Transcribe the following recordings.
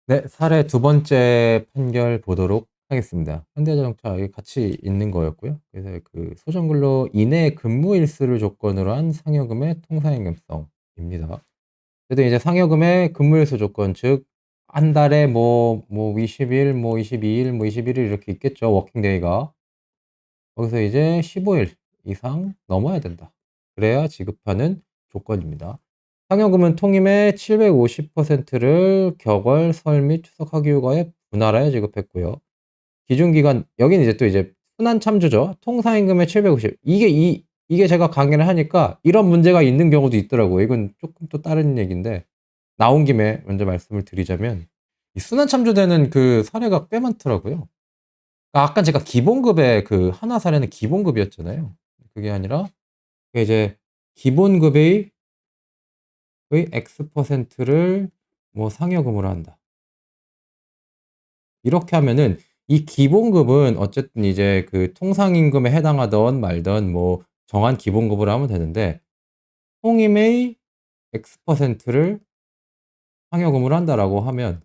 네, 사례 두 번째 판결 보도록 하겠습니다. 현대자동차 여기 같이 있는 거였고요. 그래서 그 소정근로 이내 근무 일수를 조건으로 한 상여금의 통사임금성입니다. 그래도 이제 상여금의 근무 일수 조건, 즉 한 달에 뭐 20일, 뭐 22일, 뭐 21일 이렇게 있겠죠. 워킹데이가. 거기서 이제 15일 이상 넘어야 된다. 그래야 지급하는 조건입니다. 상여금은 통임의 750%를 격월, 설 및 추석 학기 휴가에 분할하여 지급했고요. 기준기간 여기는 이제 또 이제 순환 참조죠. 통상임금의 750 이게 제가 강의를 하니까 이런 문제가 있는 경우도 있더라고요. 이건 쪼끔 또 다른 얘기인데 나온 김에 먼저 말씀을 드리자면 이 순환 참조되는 그 사례가 꽤 많더라고요. 아까 제가 기본급의 그 하나 사례는 기본급이었잖아요. 그게 아니라 그게 이제 기본급의 X%를 뭐 상여금으로 한다. 이렇게 하면은 이 기본급은 어쨌든 이제 그 통상임금에 해당하든 말든 뭐 정한 기본급으로 하면 되는데 통임의 X%를 상여금으로 한다라고 하면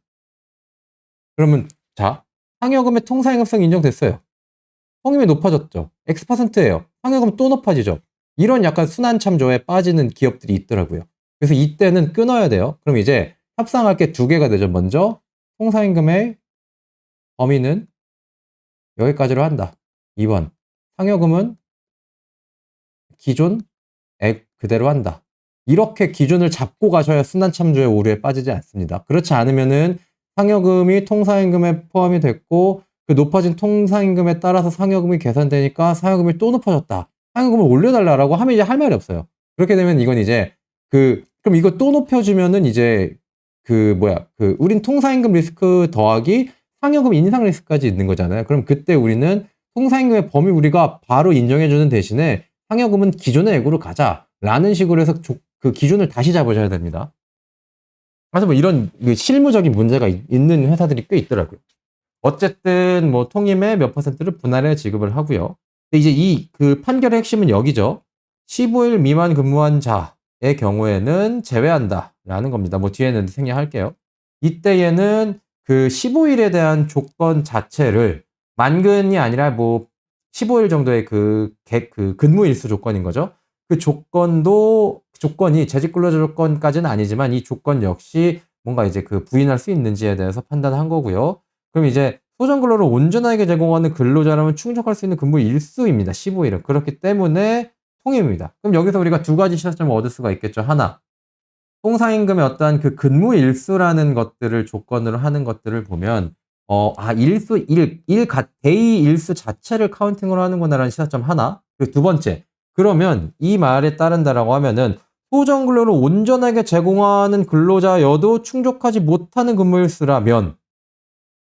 그러면 자, 상여금의 통상임금성이 인정됐어요. 통임이 높아졌죠. X%예요. 상여금 또 높아지죠. 이런 약간 순환 참조에 빠지는 기업들이 있더라고요. 그래서 이때는 끊어야 돼요. 그럼 이제 협상할 게 두 개가 되죠. 먼저 통상임금의 범위는 여기까지로 한다. 2번 상여금은 기존 액 그대로 한다. 이렇게 기준을 잡고 가셔야 순환 참조의 오류에 빠지지 않습니다. 그렇지 않으면은 상여금이 통상임금에 포함이 됐고 그 높아진 통상임금에 따라서 상여금이 계산되니까 상여금이 또 높아졌다. 상여금을 올려달라라고 하면 이제 할 말이 없어요. 그렇게 되면 이건 이제 그럼 이거 또 높여주면은 이제 우린 통상임금 리스크 더하기 상여금 인상 리스크까지 있는 거잖아요. 그럼 그때 우리는 통상임금의 범위 우리가 바로 인정해주는 대신에 상여금은 기존의 액으로 가자라는 식으로 해서 그 기준을 다시 잡으셔야 됩니다. 그래서 뭐 이런 실무적인 문제가 있는 회사들이 꽤 있더라고요. 어쨌든 뭐 통임의 몇 퍼센트를 분할해 지급을 하고요. 근데 이제 이 그 판결의 핵심은 여기죠. 15일 미만 근무한 자의 경우에는 제외한다라는 겁니다. 뭐 뒤에는 생략할게요. 이때에는 그 15일에 대한 조건 자체를 만근이 아니라 뭐 15일 정도의 그 근무 일수 조건인 거죠. 그 조건이 재직 근로자 조건까지는 아니지만 이 조건 역시 뭔가 이제 그 부인할 수 있는지에 대해서 판단한 거고요. 그럼 이제 소정 근로를 온전하게 제공하는 근로자라면 충족할 수 있는 근무 일수입니다. 15일은. 그렇기 때문에 통임입니다. 그럼 여기서 우리가 두 가지 시사점을 얻을 수가 있겠죠. 하나, 통상임금의 어떠한 그 근무 일수라는 것들을 조건으로 하는 것들을 보면 데이 일수 자체를 카운팅으로 하는구나라는 시사점 하나. 그리고 두 번째, 그러면 이 말에 따른다라고 하면은 소정 근로를 온전하게 제공하는 근로자여도 충족하지 못하는 근무 일수라면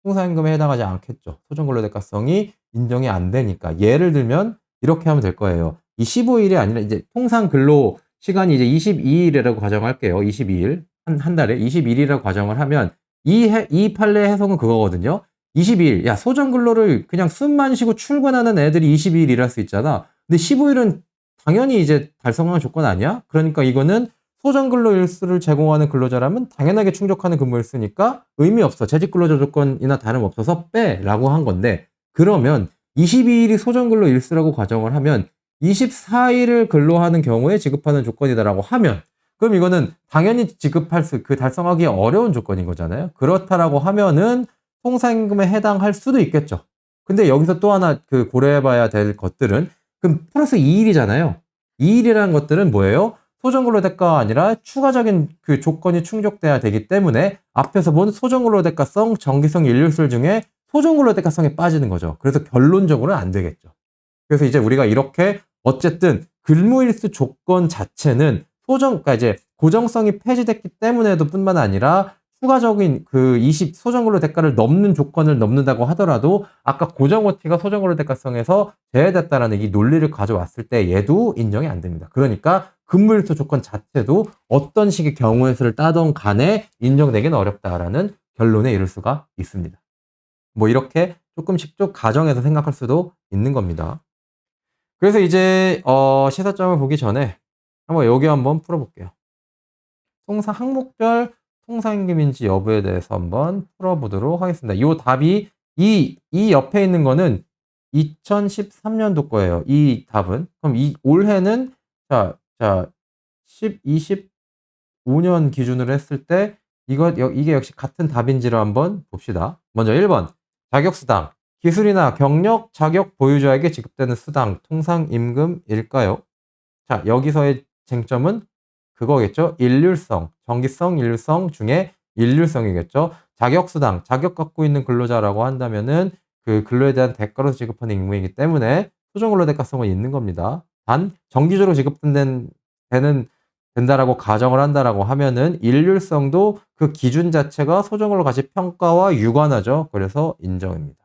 통상임금에 해당하지 않겠죠. 소정근로대가성이 인정이 안 되니까. 예를 들면 이렇게 하면 될 거예요. 이 15일이 아니라 이제 통상 근로 시간이 이제 22일이라고 가정할게요. 22일. 한 달에 21일이라고 가정을 하면 이 판례 해석은 그거거든요. 22일. 야, 소정근로를 그냥 숨만 쉬고 출근하는 애들이 22일 일할 수 있잖아. 근데 15일은 당연히 이제 달성하는 조건 아니야? 그러니까 이거는 소정근로 일수를 제공하는 근로자라면 당연하게 충족하는 근무 일수니까 의미 없어. 재직 근로자 조건이나 다름없어서 빼라고 한 건데 그러면 22일이 소정근로 일수라고 가정을 하면 24일을 근로하는 경우에 지급하는 조건이다라고 하면 그럼 이거는 당연히 달성하기 어려운 조건인 거잖아요. 그렇다라고 하면은 통상임금에 해당할 수도 있겠죠. 근데 여기서 또 하나 고려해봐야 될 것들은 그럼 플러스 2일이잖아요. 2일이라는 것들은 뭐예요? 소정근로 대가가 아니라 추가적인 그 조건이 충족돼야 되기 때문에 앞에서 본 소정근로 대가성, 정기성 일률술 중에 소정근로 대가성에 빠지는 거죠. 그래서 결론적으로는 안 되겠죠. 그래서 이제 우리가 이렇게 어쨌든 근무일수 조건 자체는 그러니까 이제 고정성이 폐지됐기 때문에도 뿐만 아니라 추가적인 소정근로 대가를 넘는 조건을 넘는다고 하더라도 아까 고정 OT가 소정근로 대가성에서 제외됐다라는 이 논리를 가져왔을 때 얘도 인정이 안 됩니다. 그러니까 근무일수 조건 자체도 어떤 식의 경우의 수를 따던 간에 인정되기는 어렵다라는 결론에 이를 수가 있습니다. 뭐 이렇게 조금씩 좀 가정해서 생각할 수도 있는 겁니다. 그래서 이제 시사점을 보기 전에 한번 여기 한번 풀어볼게요. 항목별 통상임금인지 여부에 대해서 한번 풀어보도록 하겠습니다. 이 답이 이 옆에 있는 거는 2013년도 거예요. 이 답은. 그럼 이 올해는 자 25년 기준으로 했을 때 이게 역시 같은 답인지를 한번 봅시다. 먼저 1번 자격수당. 기술이나 경력, 자격 보유자에게 지급되는 수당, 통상임금일까요? 자, 여기서의 쟁점은 그거겠죠. 일률성, 정기성, 일률성 중에 일률성이겠죠. 자격수당, 자격 갖고 있는 근로자라고 한다면은 그 근로에 대한 대가로 지급하는 임금이기 때문에 소정근로 대가성은 있는 겁니다. 단 정기적으로 된다라고 가정을 한다라고 하면은 일률성도 그 기준 자체가 소정근로 가치 평가와 유관하죠. 그래서 인정입니다.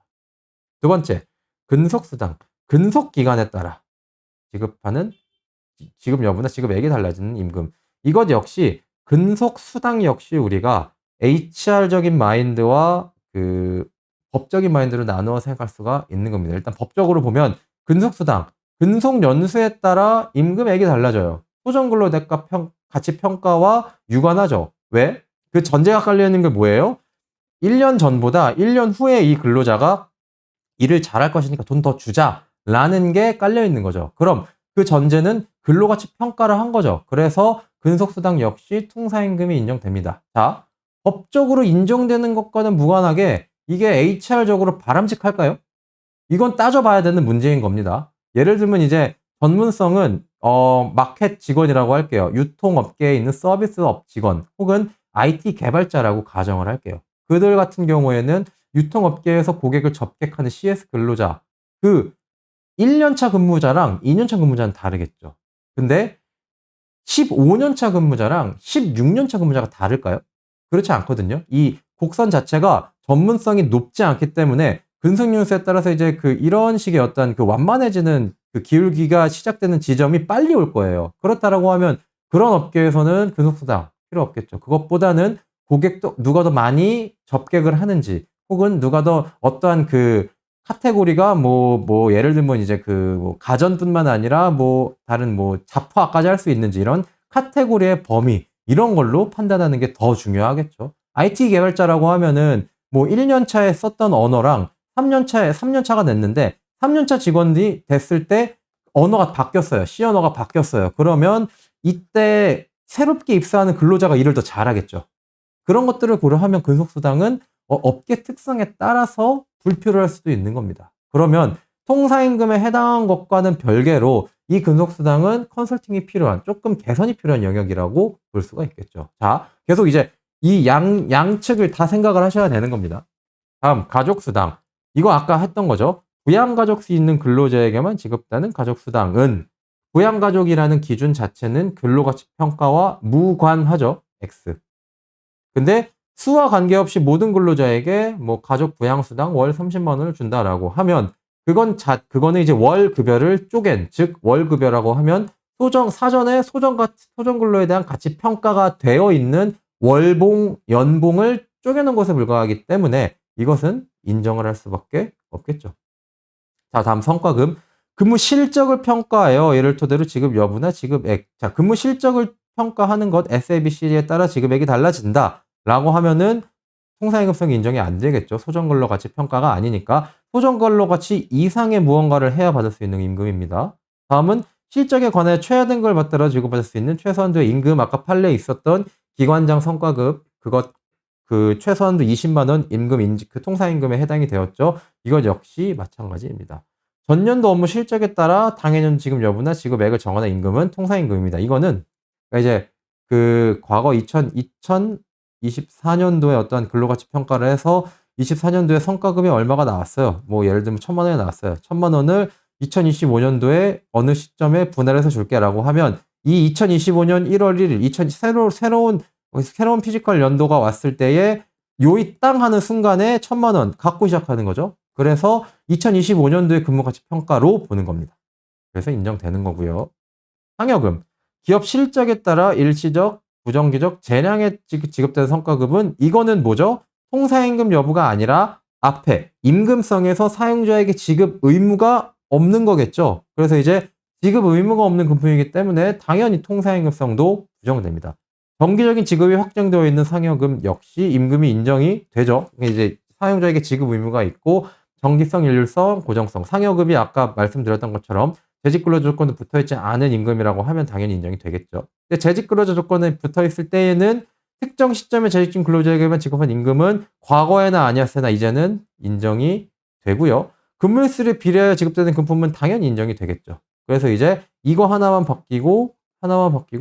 두 번째, 근속수당. 근속 기간에 따라 지급하는 지급 여부나 지급액이 달라지는 임금. 이것 역시 근속수당 역시 우리가 HR적인 마인드와 그 법적인 마인드로 나누어 생각할 수가 있는 겁니다. 일단 법적으로 보면 근속수당, 근속 연수에 따라 임금액이 달라져요. 소정근로 대가 가치 평가와 유관하죠. 왜? 그 전제가 깔려 있는 게 뭐예요? 1년 전보다 1년 후에 이 근로자가 일을 잘할 것이니까 돈 더 주자라는 게 깔려 있는 거죠. 그럼 그 전제는 근로가치 평가를 한 거죠. 그래서 근속수당 역시 통상임금이 인정됩니다. 자, 법적으로 인정되는 것과는 무관하게 이게 HR적으로 바람직할까요? 이건 따져봐야 되는 문제인 겁니다. 예를 들면 이제 전문성은 마켓 직원이라고 할게요. 유통업계에 있는 서비스업 직원 혹은 IT 개발자라고 가정을 할게요. 그들 같은 경우에는 유통업계에서 고객을 접객하는 CS 근로자, 그 1년차 근무자랑 2년차 근무자는 다르겠죠. 근데 15년차 근무자랑 16년차 근무자가 다를까요? 그렇지 않거든요. 이 곡선 자체가 전문성이 높지 않기 때문에 근속연수에 따라서 이제 이런 식의 어떤 완만해지는 기울기가 시작되는 지점이 빨리 올 거예요. 그렇다라고 하면 그런 업계에서는 근속수당 필요 없겠죠. 그것보다는 고객도 누가 더 많이 접객을 하는지 혹은 누가 더 어떠한 카테고리가 예를 들면 이제 가전뿐만 아니라 다른 잡화까지 할 수 있는지 이런 카테고리의 범위 이런 걸로 판단하는 게 더 중요하겠죠. IT 개발자라고 하면은 1년 차에 썼던 언어랑 3년차가 됐는데 3년차 직원들이 됐을 때 언어가 바뀌었어요. C 언어가 바뀌었어요. 그러면 이때 새롭게 입사하는 근로자가 일을 더 잘하겠죠. 그런 것들을 고려하면 근속수당은 업계 특성에 따라서 불필요할 수도 있는 겁니다. 그러면 통상임금에 해당한 것과는 별개로 이 근속수당은 컨설팅이 필요한 조금 개선이 필요한 영역이라고 볼 수가 있겠죠. 자, 계속 이제 이 양측을 다 생각을 하셔야 되는 겁니다. 다음 가족수당. 이거 아까 했던 거죠. 부양가족수 있는 근로자에게만 지급되는 가족수당은 부양가족이라는 기준 자체는 근로가치 평가와 무관하죠. X. 근데 수와 관계없이 모든 근로자에게 가족 부양수당 월 30만 원을 준다라고 하면 그거는 이제 월 급여를 쪼갠, 즉 월급여라고 하면 사전에 소정근로에 대한 가치 평가가 되어 있는 월봉, 연봉을 쪼개는 것에 불과하기 때문에 이것은 인정을 할 수밖에 없겠죠. 자, 다음 성과금. 근무 실적을 평가하여 예를 토대로 지급 여부나 지급액. 자, 근무 실적을 평가하는 것 SABC에 따라 지급액이 달라진다. 라고 하면은 통상임금성이 인정이 안 되겠죠. 소정근로 가치 평가가 아니니까 소정근로 가치 이상의 무언가를 해야 받을 수 있는 임금입니다. 다음은 실적에 관하여 최하 등급을 받들어 지급받을 수 있는 최소한도의 임금. 아까 판례에 있었던 기관장 성과급 최소한도 20만 원 임금 통상임금에 해당이 되었죠. 이것 역시 마찬가지입니다. 전년도 업무 실적에 따라 당해년 지급 여부나 지급액을 정하는 임금은 통상임금입니다. 이거는 이제 과거 2024년도에 어떤 근로가치 평가를 해서 24년도에 성과금이 얼마가 나왔어요. 예를 들면 1,000만 원이 나왔어요. 1,000만 원을 2025년도에 어느 시점에 분할해서 줄게라고 하면 이 2025년 1월 1일 새로운 피지컬 연도가 왔을 때에 요이 땅 하는 순간에 1,000만 원 갖고 시작하는 거죠. 그래서 2025년도의 근로가치 평가로 보는 겁니다. 그래서 인정되는 거고요. 상여금. 기업 실적에 따라 일시적, 부정기적, 재량에 지급되는 성과급은 이거는 뭐죠? 통상임금 여부가 아니라 앞에 임금성에서 사용자에게 지급 의무가 없는 거겠죠. 그래서 이제 지급 의무가 없는 금품이기 때문에 당연히 통상임금성도 부정됩니다. 정기적인 지급이 확정되어 있는 상여금 역시 임금이 인정이 되죠. 이제 사용자에게 지급 의무가 있고 정기성, 일률성, 고정성, 상여금이 아까 말씀드렸던 것처럼 재직 근로자 조건에 붙어 있지 않은 임금이라고 하면 당연히 인정이 되겠죠. 근데 재직 근로자 조건에 붙어 있을 때에는 특정 시점에 재직중 근로자에게만 지급한 임금은 과거에나 아니었으나 이제는 인정이 되고요. 근무일수에 비례하여 지급되는 금품은 당연히 인정이 되겠죠. 그래서 이제 이거 하나만 바뀌고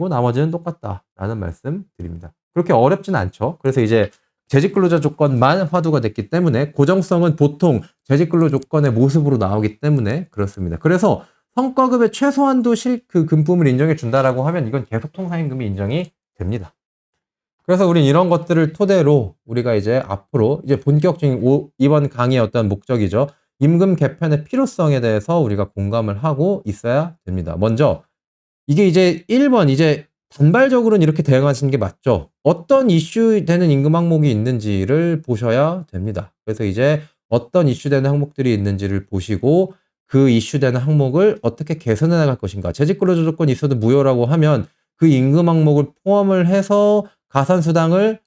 나머지는 똑같다라는 말씀 드립니다. 그렇게 어렵진 않죠. 그래서 이제 재직근로자 조건만 화두가 됐기 때문에 고정성은 보통 재직근로 조건의 모습으로 나오기 때문에 그렇습니다. 그래서 성과급의 최소한도 그 금품을 인정해 준다라고 하면 이건 계속 통상임금이 인정이 됩니다. 그래서 우린 이런 것들을 토대로 우리가 이제 앞으로 이제 본격적인 이번 강의의 어떤 목적이죠. 임금 개편의 필요성에 대해서 우리가 공감을 하고 있어야 됩니다. 먼저 이게 이제 1번 이제 단발적으로는 이렇게 대응하시는 게 맞죠. 어떤 이슈되는 임금 항목이 있는지를 보셔야 됩니다. 그래서 이제 어떤 이슈되는 항목들이 있는지를 보시고 그 이슈되는 항목을 어떻게 개선해 나갈 것인가. 재직근로자 조건이 있어도 무효라고 하면 그 임금 항목을 포함을 해서 가산수당을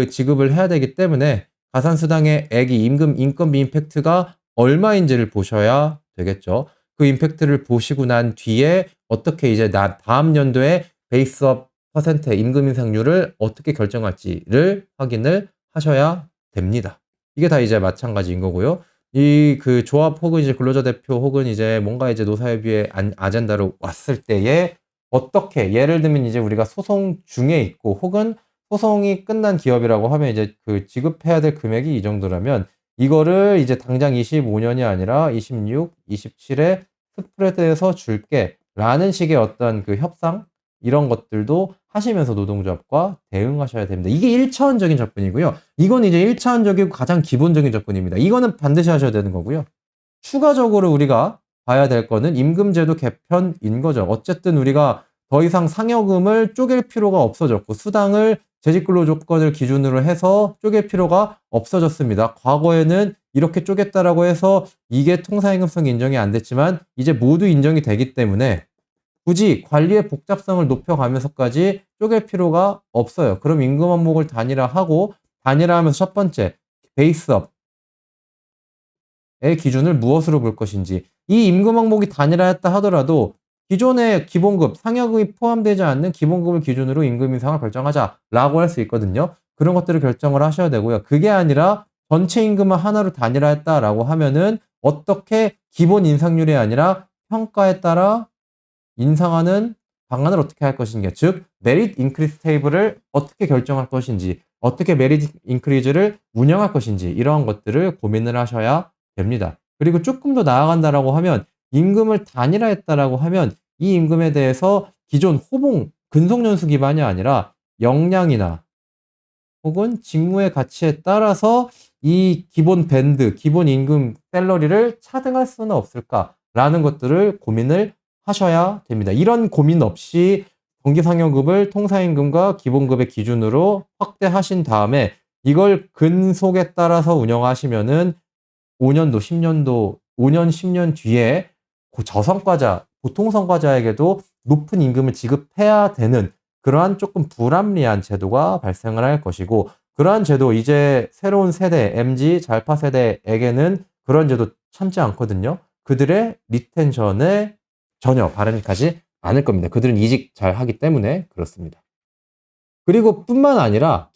지급을 해야 되기 때문에 가산수당의 액이 인건비 임팩트가 얼마인지를 보셔야 되겠죠. 그 임팩트를 보시고 난 뒤에 어떻게 이제 다음 연도에 베이스업 퍼센트 임금 인상률을 어떻게 결정할지를 확인을 하셔야 됩니다. 이게 다 이제 마찬가지인 거고요. 조합 혹은 이제 근로자 대표 혹은 이제 뭔가 이제 노사협의회 아젠다로 왔을 때에 어떻게 예를 들면 이제 우리가 소송 중에 있고 혹은 소송이 끝난 기업이라고 하면 이제 지급해야 될 금액이 이 정도라면 이거를 이제 당장 25년이 아니라 26, 27에 스프레드에서 줄게 라는 식의 어떤 협상 이런 것들도 하시면서 노동조합과 대응하셔야 됩니다. 이게 1차원적인 접근이고요. 이건 이제 1차원적이고 가장 기본적인 접근입니다. 이거는 반드시 하셔야 되는 거고요. 추가적으로 우리가 봐야 될 거는 임금제도 개편인 거죠. 어쨌든 우리가 더 이상 상여금을 쪼갤 필요가 없어졌고 수당을 재직근로 조건을 기준으로 해서 쪼갤 필요가 없어졌습니다. 과거에는 이렇게 쪼갰다라고 해서 이게 통상임금성이 인정이 안 됐지만 이제 모두 인정이 되기 때문에 굳이 관리의 복잡성을 높여가면서까지 쪼갤 필요가 없어요. 그럼 임금 항목을 단일화하고 단일화하면서 첫 번째 베이스업의 기준을 무엇으로 볼 것인지 이 임금 항목이 단일화했다 하더라도 기존의 기본급, 상여금이 포함되지 않는 기본급을 기준으로 임금 인상을 결정하자라고 할 수 있거든요. 그런 것들을 결정을 하셔야 되고요. 그게 아니라 전체 임금을 하나로 단일화했다라고 하면은 어떻게 기본 인상률이 아니라 평가에 따라 인상하는 방안을 어떻게 할 것인가, 즉 메리트 인크리즈 테이블을 어떻게 결정할 것인지, 어떻게 메리트 인크리즈를 운영할 것인지 이러한 것들을 고민을 하셔야 됩니다. 그리고 조금 더 나아간다라고 하면 임금을 단일화했다라고 하면 이 임금에 대해서 기존 호봉, 근속연수 기반이 아니라 역량이나 혹은 직무의 가치에 따라서 이 기본 밴드, 기본 임금 샐러리를 차등할 수는 없을까라는 것들을 고민을 하셔야 됩니다. 이런 고민 없이 정기상여금을 통상임금과 기본급의 기준으로 확대하신 다음에 이걸 근속에 따라서 운영하시면은 5년도, 10년도, 5년, 10년 뒤에 저성과자, 보통 성과자에게도 높은 임금을 지급해야 되는 그러한 조금 불합리한 제도가 발생을 할 것이고 그러한 제도 이제 새로운 세대, MZ, 잘파 세대에게는 그런 제도 참지 않거든요. 그들의 리텐션에 전혀 바람이 가지 않을 겁니다. 그들은 이직 잘 하기 때문에 그렇습니다. 그리고 뿐만 아니라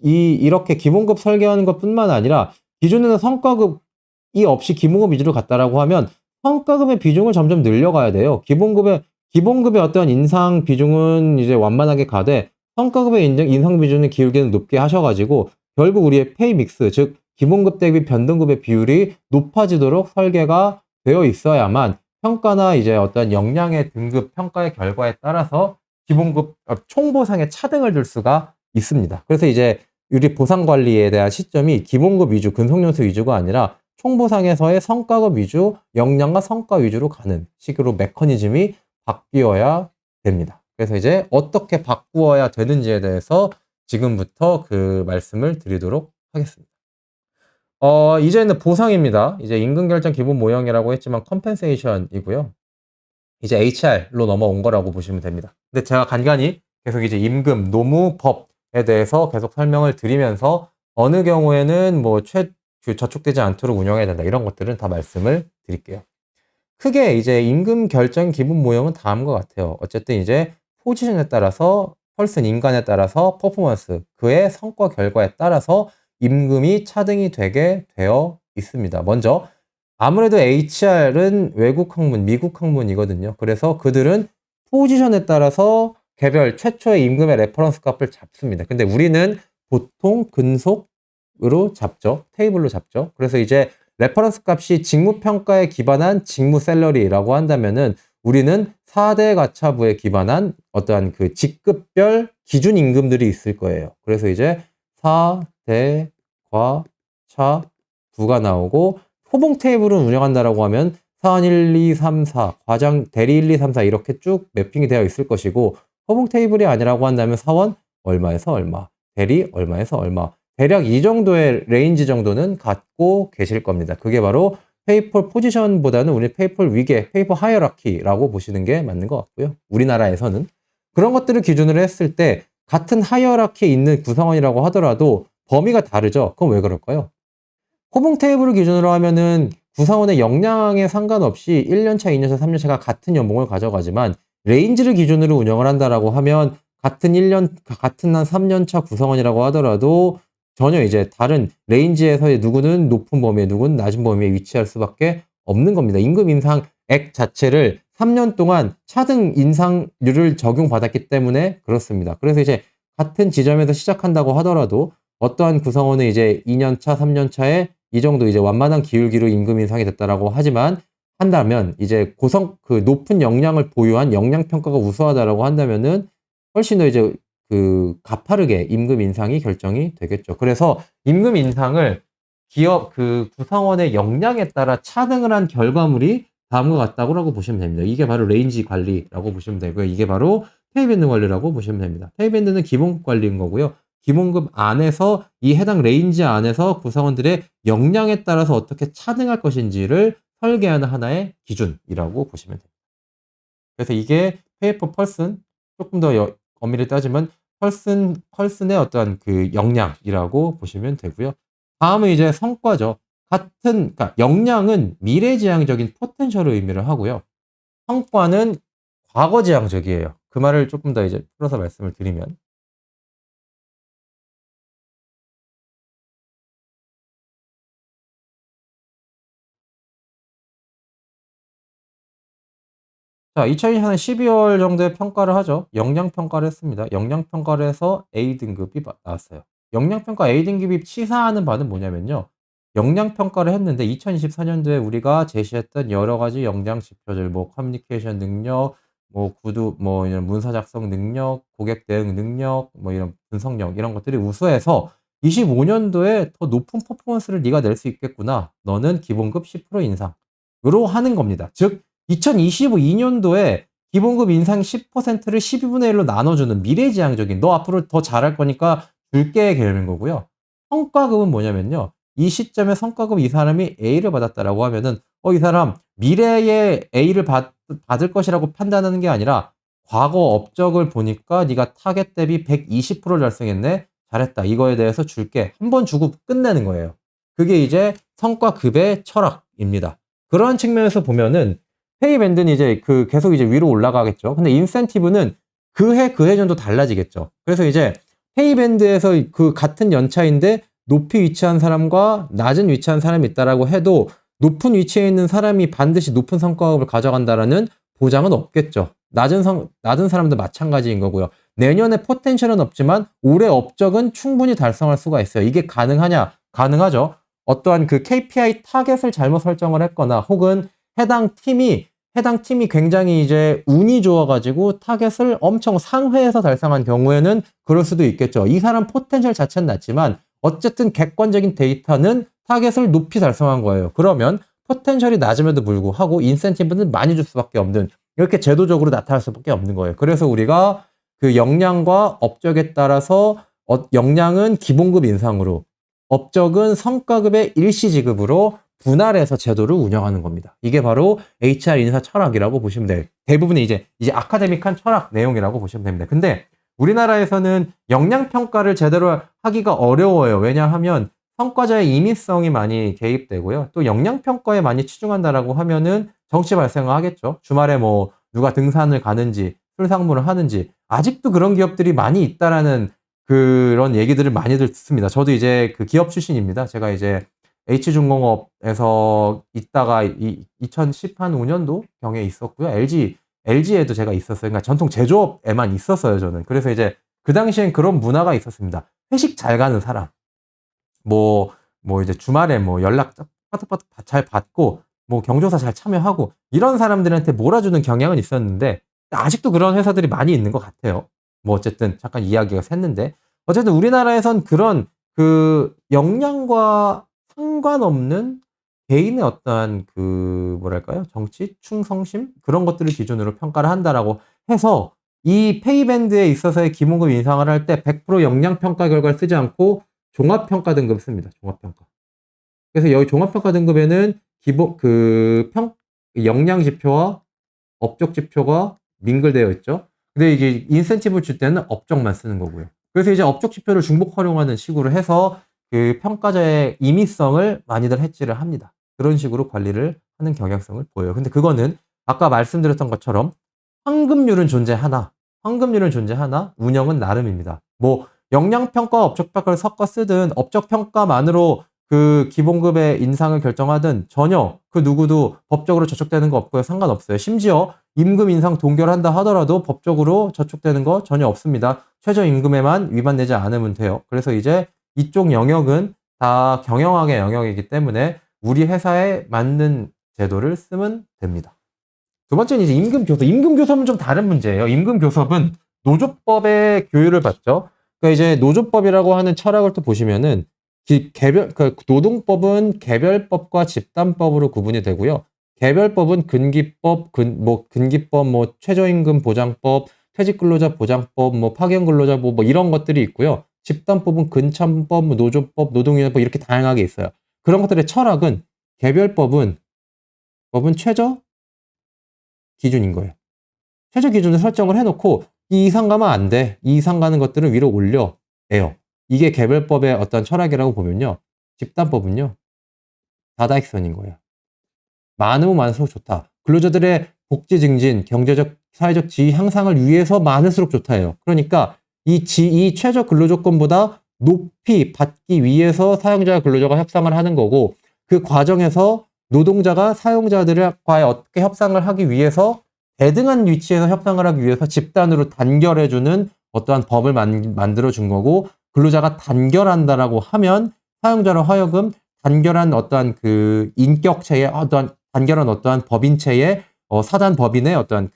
이렇게 기본급 설계하는 것뿐만 아니라 기존에는 성과급이 없이 기본급 위주로 갔다라고 하면 성과급의 비중을 점점 늘려가야 돼요. 기본급의 어떤 인상 비중은 이제 완만하게 가되 성과급의 인상 비중을 기울기는 높게 하셔가지고 결국 우리의 페이 믹스, 즉 기본급 대비 변동급의 비율이 높아지도록 설계가 되어 있어야만 평가나 이제 어떤 역량의 등급 평가의 결과에 따라서 기본급 총보상에 차등을 줄 수가 있습니다. 그래서 이제 우리 보상 관리에 대한 시점이 기본급 위주, 근속연수 위주가 아니라 총보상에서의 성과급 위주, 역량과 성과 위주로 가는 식으로 메커니즘이 바뀌어야 됩니다. 그래서 이제 어떻게 바꾸어야 되는지에 대해서 지금부터 말씀을 드리도록 하겠습니다. 이제는 보상입니다. 이제 임금 결정 기본 모형이라고 했지만 컴펜세이션이고요. 이제 HR로 넘어온 거라고 보시면 됩니다. 근데 제가 간간히 계속 이제 임금, 노무법에 대해서 계속 설명을 드리면서 어느 경우에는 뭐 저촉되지 않도록 운영해야 된다. 이런 것들은 다 말씀을 드릴게요. 크게 이제 임금 결정 기본 모형은 다음과 같아요. 어쨌든 이제 포지션에 따라서 펄슨 인간에 따라서 퍼포먼스 그의 성과 결과에 따라서 임금이 차등이 되게 되어 있습니다. 먼저 아무래도 HR은 외국 항문, 미국 항문이거든요. 그래서 그들은 포지션에 따라서 개별 최초의 임금의 레퍼런스 값을 잡습니다. 근데 우리는 보통 근속으로 잡죠. 테이블로 잡죠. 그래서 이제 레퍼런스 값이 직무평가에 기반한 직무 샐러리라고 한다면은 우리는 4대 가차부에 기반한 어떠한 그 직급별 기준 임금들이 있을 거예요. 그래서 이제 4대 과차 부가 나오고 호봉 테이블은 운영한다라고 하면 사원 1, 2, 3, 4, 과장 대리 1, 2, 3, 4 이렇게 쭉 매핑이 되어 있을 것이고 호봉 테이블이 아니라고 한다면 사원 얼마에서 얼마, 대리 얼마에서 얼마 대략 이 정도의 레인지 정도는 갖고 계실 겁니다. 그게 바로 페이퍼 포지션보다는 우리 페이퍼 위계, 페이퍼 하이어라키라고 보시는 게 맞는 것 같고요. 우리나라에서는. 그런 것들을 기준으로 했을 때 같은 하이어라키에 있는 구성원이라고 하더라도 범위가 다르죠. 그럼 왜 그럴까요? 호봉 테이블을 기준으로 하면은 구성원의 역량에 상관없이 1년차, 2년차, 3년차가 같은 연봉을 가져가지만 레인지를 기준으로 운영을 한다라고 하면 같은 한 3년차 구성원이라고 하더라도 전혀 이제 다른 레인지에서의 누구는 높은 범위에 누구는 낮은 범위에 위치할 수밖에 없는 겁니다. 임금 인상액 자체를 3년 동안 차등 인상률을 적용받았기 때문에 그렇습니다. 그래서 이제 같은 지점에서 시작한다고 하더라도 어떠한 구성원은 이제 2년차, 3년차에 이 정도 이제 완만한 기울기로 임금 인상이 됐다라고 하지만 한다면 이제 그 높은 역량을 보유한 역량 평가가 우수하다라고 한다면은 훨씬 더 이제 그 가파르게 임금 인상이 결정이 되겠죠. 그래서 임금 인상을 기업 그 구성원의 역량에 따라 차등을 한 결과물이 다음과 같다고 보시면 됩니다. 이게 바로 레인지 관리라고 보시면 되고요. 이게 바로 페이밴드 관리라고 보시면 됩니다. 페이밴드는 기본급 관리인 거고요. 기본급 안에서 이 해당 레인지 안에서 구성원들의 역량에 따라서 어떻게 차등할 것인지를 설계하는 하나의 기준이라고 보시면 됩니다. 그래서 이게 페이퍼 펄슨 조금 더 엄밀히 따지면 펄슨의 어떠한 그 역량이라고 보시면 되고요. 다음은 이제 성과죠. 그러니까 역량은 미래지향적인 포텐셜을 의미를 하고요. 성과는 과거지향적이에요. 그 말을 조금 더 이제 풀어서 말씀을 드리면 자, 2024년 12월 정도에 평가를 하죠. 역량평가를 했습니다. 역량평가를 해서 A등급이 나왔어요. 역량평가 A등급이 치사하는 바는 뭐냐면요. 역량평가를 했는데 2024년도에 우리가 제시했던 여러 가지 역량 지표들, 뭐 커뮤니케이션 능력, 뭐 뭐 이런 문서 작성 능력, 고객 대응 능력, 뭐 이런 분석력 이런 것들이 우수해서 25년도에 더 높은 퍼포먼스를 네가 낼 수 있겠구나. 너는 기본급 10% 인상으로 하는 겁니다. 즉 2022년도에 기본급 인상 10%를 12분의 1로 나눠주는 미래지향적인 너 앞으로 더 잘할 거니까 줄게 계열인 거고요. 성과급은 뭐냐면요. 이 시점에 성과급 이 사람이 A를 받았다라고 하면은 이 사람 미래에 A를 받을 것이라고 판단하는 게 아니라 과거 업적을 보니까 네가 타겟 대비 120%를 달성했네. 잘했다. 이거에 대해서 줄게. 한 번 주고 끝내는 거예요. 그게 이제 성과급의 철학입니다. 그러한 측면에서 보면은 페이밴드는 이제 계속 이제 위로 올라가겠죠. 근데 인센티브는 그 해 정도 달라지겠죠. 그래서 이제 페이밴드에서 그 같은 연차인데 높이 위치한 사람과 낮은 위치한 사람이 있다라고 해도 높은 위치에 있는 사람이 반드시 높은 성과급을 가져간다라는 보장은 없겠죠. 낮은 사람도 마찬가지인 거고요. 내년에 포텐셜은 없지만 올해 업적은 충분히 달성할 수가 있어요. 이게 가능하냐? 가능하죠. 어떠한 그 KPI 타겟을 잘못 설정을 했거나 혹은 해당 팀이 굉장히 이제 운이 좋아가지고 타겟을 엄청 상회해서 달성한 경우에는 그럴 수도 있겠죠. 이 사람 포텐셜 자체는 낮지만 어쨌든 객관적인 데이터는 타겟을 높이 달성한 거예요. 그러면 포텐셜이 낮음에도 불구하고 인센티브는 많이 줄 수밖에 없는 이렇게 제도적으로 나타날 수밖에 없는 거예요. 그래서 우리가 그 역량과 업적에 따라서 역량은 기본급 인상으로 업적은 성과급의 일시지급으로 분할해서 제도를 운영하는 겁니다. 이게 바로 HR 인사 철학이라고 보시면 돼요. 대부분의 이제 아카데믹한 철학 내용이라고 보시면 됩니다. 근데 우리나라에서는 역량평가를 제대로 하기가 어려워요. 왜냐하면 성과자의 임의성이 많이 개입되고요. 또 역량평가에 많이 치중한다라고 하면은 정치 발생을 하겠죠. 주말에 뭐 누가 등산을 가는지 술상무를 하는지 아직도 그런 기업들이 많이 있다라는 그런 얘기들을 많이들 듣습니다. 저도 이제 그 기업 출신입니다. 제가 이제 H중공업에서 있다가 2015년도 경에 있었고요. LG에도 제가 있었어요. 그러니까 전통 제조업에만 있었어요, 저는. 그래서 이제 그 당시엔 그런 문화가 있었습니다. 회식 잘 가는 사람. 뭐 이제 주말에 뭐 연락 빠득빠득 잘 받고 뭐 경조사 잘 참여하고 이런 사람들한테 몰아주는 경향은 있었는데 아직도 그런 회사들이 많이 있는 것 같아요. 뭐 어쨌든 잠깐 이야기가 샜는데 어쨌든 우리나라에선 그런 그 역량과 상관없는 개인의 어떠한 그 뭐랄까요? 정치 충성심 그런 것들을 기준으로 평가를 한다라고 해서 이 페이밴드에 있어서의 기본급 인상을 할 때 100% 역량 평가 결과를 쓰지 않고 종합평가 등급을 씁니다. 종합평가. 그래서 여기 종합평가 등급에는 기본 역량 지표와 업적 지표가 민글되어 있죠. 근데 이게 인센티브를 줄 때는 업적만 쓰는 거고요. 그래서 이제 업적 지표를 중복 활용하는 식으로 해서 그 평가자의 임의성을 많이들 해지를 합니다. 그런 식으로 관리를 하는 경향성을 보여요. 근데 그거는 아까 말씀드렸던 것처럼 황금률은 존재하나 운영은 나름입니다. 뭐 역량평가와 업적평가를 섞어 쓰든 업적평가만으로 그 기본급의 인상을 결정하든 전혀 그 누구도 법적으로 저촉되는 거 없고요. 상관없어요. 심지어 임금 인상 동결한다 하더라도 법적으로 저촉되는 거 전혀 없습니다. 최저임금에만 위반되지 않으면 돼요. 그래서 이제 이쪽 영역은 다 경영학의 영역이기 때문에 우리 회사에 맞는 제도를 쓰면 됩니다. 두 번째는 이제 임금교섭. 임금교섭은 좀 다른 문제예요. 임금교섭은 노조법의 교육을 받죠. 그러니까 이제 노조법이라고 하는 철학을 또 보시면은 그러니까 노동법은 개별법과 집단법으로 구분이 되고요. 개별법은 근기법, 최저임금 보장법, 퇴직근로자 보장법, 파견근로자 뭐 이런 것들이 있고요. 집단법은 근참법, 노조법, 노동위원회법 이렇게 다양하게 있어요. 그런 것들의 철학은 개별법은 최저 기준인 거예요. 최저 기준을 설정을 해놓고 이 이상 가면 안 돼. 이 이상 가는 것들은 위로 올려내요. 이게 개별법의 어떤 철학이라고 보면요. 집단법은요. 다다익선인 거예요. 많으면 많을수록 좋다. 근로자들의 복지 증진, 경제적, 사회적 지위 향상을 위해서 많을수록 좋다예요. 그러니까 이 최저 근로조건보다 높이 받기 위해서 사용자와 근로자가 협상을 하는 거고 그 과정에서 노동자가 사용자들과의 어떻게 협상을 하기 위해서 대등한 위치에서 협상을 하기 위해서 집단으로 단결해주는 어떠한 법을 만들어준 거고 근로자가 단결한다라고 하면 사용자로 하여금 단결한 어떠한 그 인격체의 단결한 어떠한 법인체의 사단 법인의 어떠한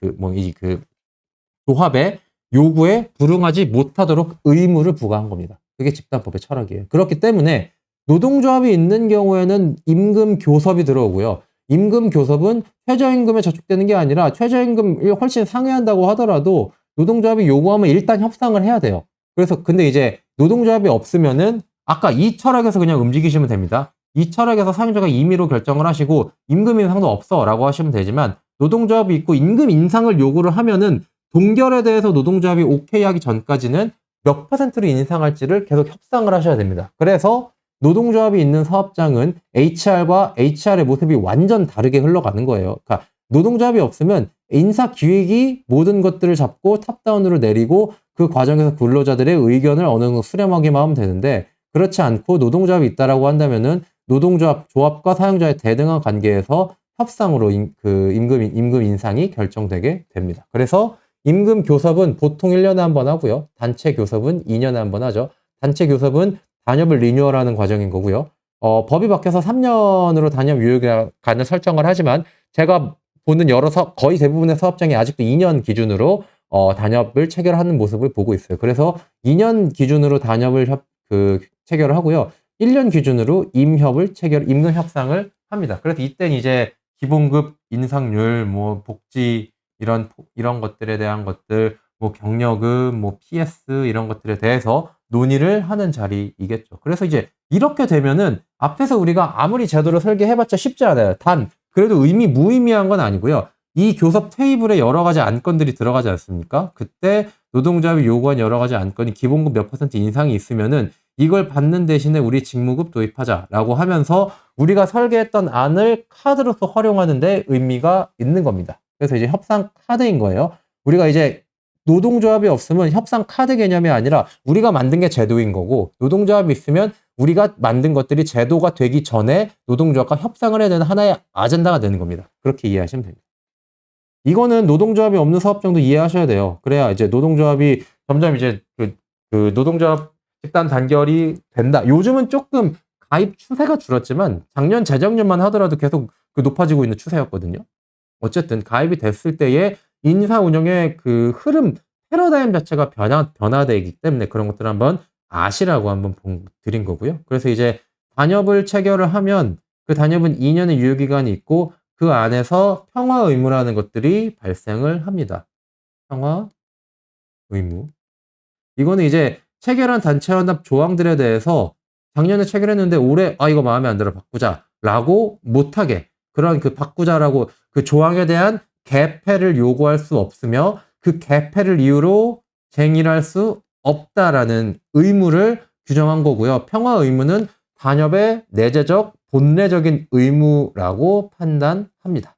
조합의 요구에 불응하지 못하도록 의무를 부과한 겁니다. 그게 집단법의 철학이에요. 그렇기 때문에 노동조합이 있는 경우에는 임금 교섭이 들어오고요. 임금 교섭은 최저임금에 저촉되는 게 아니라 최저임금을 훨씬 상회한다고 하더라도 노동조합이 요구하면 일단 협상을 해야 돼요. 그래서 근데 이제 노동조합이 없으면은 아까 이 철학에서 그냥 움직이시면 됩니다. 이 철학에서 사용자가 임의로 결정을 하시고 임금 인상도 없어 라고 하시면 되지만 노동조합이 있고 임금 인상을 요구를 하면은 동결에 대해서 노동조합이 오케이 하기 전까지는 몇 %를 인상할지를 계속 협상을 하셔야 됩니다. 그래서 노동조합이 있는 사업장은 HR과 HR의 모습이 완전 다르게 흘러가는 거예요. 그러니까 노동조합이 없으면 인사 기획이 모든 것들을 잡고 탑다운으로 내리고 그 과정에서 근로자들의 의견을 어느 정도 수렴하기만 하면 되는데 그렇지 않고 노동조합이 있다라고 한다면은 조합과 사용자의 대등한 관계에서 협상으로 임금 인상이 결정되게 됩니다. 그래서 임금 교섭은 보통 1년에 한 번 하고요. 단체 교섭은 2년에 한 번 하죠. 단체 교섭은 단협을 리뉴얼하는 과정인 거고요. 법이 바뀌어서 3년으로 단협 유효기간을 설정을 하지만 제가 보는 거의 대부분의 사업장이 아직도 2년 기준으로 단협을 체결하는 모습을 보고 있어요. 그래서 2년 기준으로 단협을 체결을 하고요. 1년 기준으로 임금 협상을 합니다. 그래서 이때는 이제 기본급 인상률, 복지 이런 것들에 대한 것들, 경력금, PS 이런 것들에 대해서 논의를 하는 자리이겠죠. 그래서 이제 이렇게 되면은 앞에서 우리가 아무리 제도를 설계해봤자 쉽지 않아요. 그래도 무의미한 건 아니고요. 이 교섭 테이블에 여러 가지 안건들이 들어가지 않습니까? 그때 노동조합이 요구한 여러 가지 안건이 기본급 몇 퍼센트 인상이 있으면은 이걸 받는 대신에 우리 직무급 도입하자라고 하면서 우리가 설계했던 안을 카드로서 활용하는 데 의미가 있는 겁니다. 그래서 이제 협상 카드인 거예요. 우리가 이제 노동조합이 없으면 협상 카드 개념이 아니라 우리가 만든 게 제도인 거고, 노동조합이 있으면 우리가 만든 것들이 제도가 되기 전에 노동조합과 협상을 해야 되는 하나의 아젠다가 되는 겁니다. 그렇게 이해하시면 됩니다. 이거는 노동조합이 없는 사업장도 이해하셔야 돼요. 그래야 이제 노동조합이 점점 이제 그 노동조합 집단 단결이 된다. 요즘은 조금 가입 추세가 줄었지만 작년 재작년만 하더라도 계속 그 높아지고 있는 추세였거든요. 어쨌든 가입이 됐을 때의 인사 운영의 그 흐름, 패러다임 자체가 변화되기 때문에 그런 것들을 한번 아시라고 한번 드린 거고요. 그래서 이제 단협을 체결을 하면 그 단협은 2년의 유효기간이 있고 그 안에서 평화 의무라는 것들이 발생을 합니다. 평화 의무. 이거는 이제 체결한 단체 연합 조항들에 대해서 작년에 체결했는데 올해 이거 마음에 안 들어 바꾸자라고 못하게, 그런 그 바꾸자라고 그 조항에 대한 개폐를 요구할 수 없으며 그 개폐를 이유로 쟁의를 할 수 없다라는 의무를 규정한 거고요. 평화 의무는 단협의 내재적 본래적인 의무라고 판단합니다.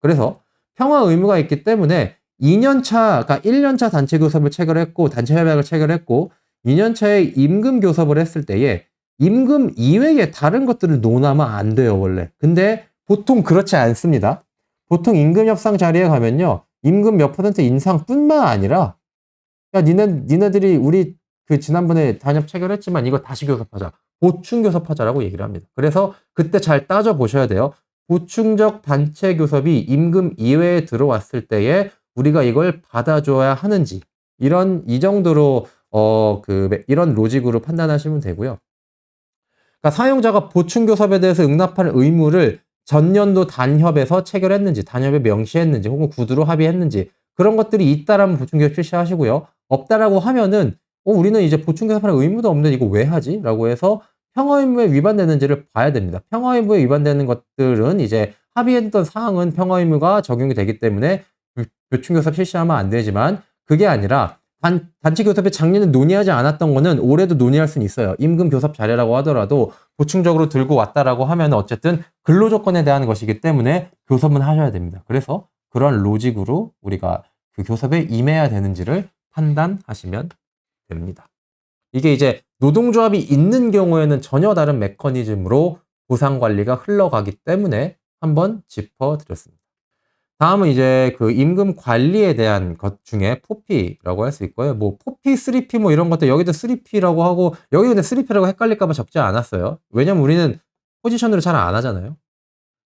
그래서 평화 의무가 있기 때문에 2년차, 그러니까 1년차 단체 교섭을 체결했고 단체 협약을 체결했고 2년차에 임금 교섭을 했을 때에 임금 이외에 다른 것들을 논하면 안 돼요, 원래. 근데 보통 그렇지 않습니다. 보통 임금 협상 자리에 가면요, 임금 몇 퍼센트 인상뿐만 아니라 야, 니네들이 우리 그 지난번에 단협 체결했지만 이거 다시 교섭하자, 보충 교섭하자라고 얘기를 합니다. 그래서 그때 잘 따져 보셔야 돼요. 보충적 단체 교섭이 임금 이외에 들어왔을 때에 우리가 이걸 받아줘야 하는지, 이 정도로 이런 로직으로 판단하시면 되고요. 그러니까 사용자가 보충 교섭에 대해서 응납할 의무를 전년도 단협에서 체결했는지, 단협에 명시했는지, 혹은 구두로 합의했는지, 그런 것들이 있다라면 보충 교섭 실시하시고요. 없다라고 하면은 우리는 이제 보충 교섭할 의무도 없는데 이거 왜 하지? 라고 해서 평화 의무에 위반되는지를 봐야 됩니다. 평화 의무에 위반되는 것들은 이제 합의했던 사항은 평화 의무가 적용이 되기 때문에 보충 교섭 실시하면 안 되지만, 그게 아니라 단체 교섭에 작년에 논의하지 않았던 거는 올해도 논의할 수는 있어요. 임금 교섭 자료라고 하더라도 보충적으로 들고 왔다라고 하면 어쨌든 근로조건에 대한 것이기 때문에 교섭은 하셔야 됩니다. 그래서 그런 로직으로 우리가 그 교섭에 임해야 되는지를 판단하시면 됩니다. 이게 이제 노동조합이 있는 경우에는 전혀 다른 메커니즘으로 보상관리가 흘러가기 때문에 한번 짚어드렸습니다. 다음은 이제 그 임금 관리에 대한 것 중에 포피라고 할 수 있고요. 뭐 포피, 3P 뭐 이런 것들 여기도 3P라고 하고 여기 근데 3P라고 헷갈릴까 봐 적지 않았어요. 왜냐면 우리는 포지션으로 잘 안 하잖아요.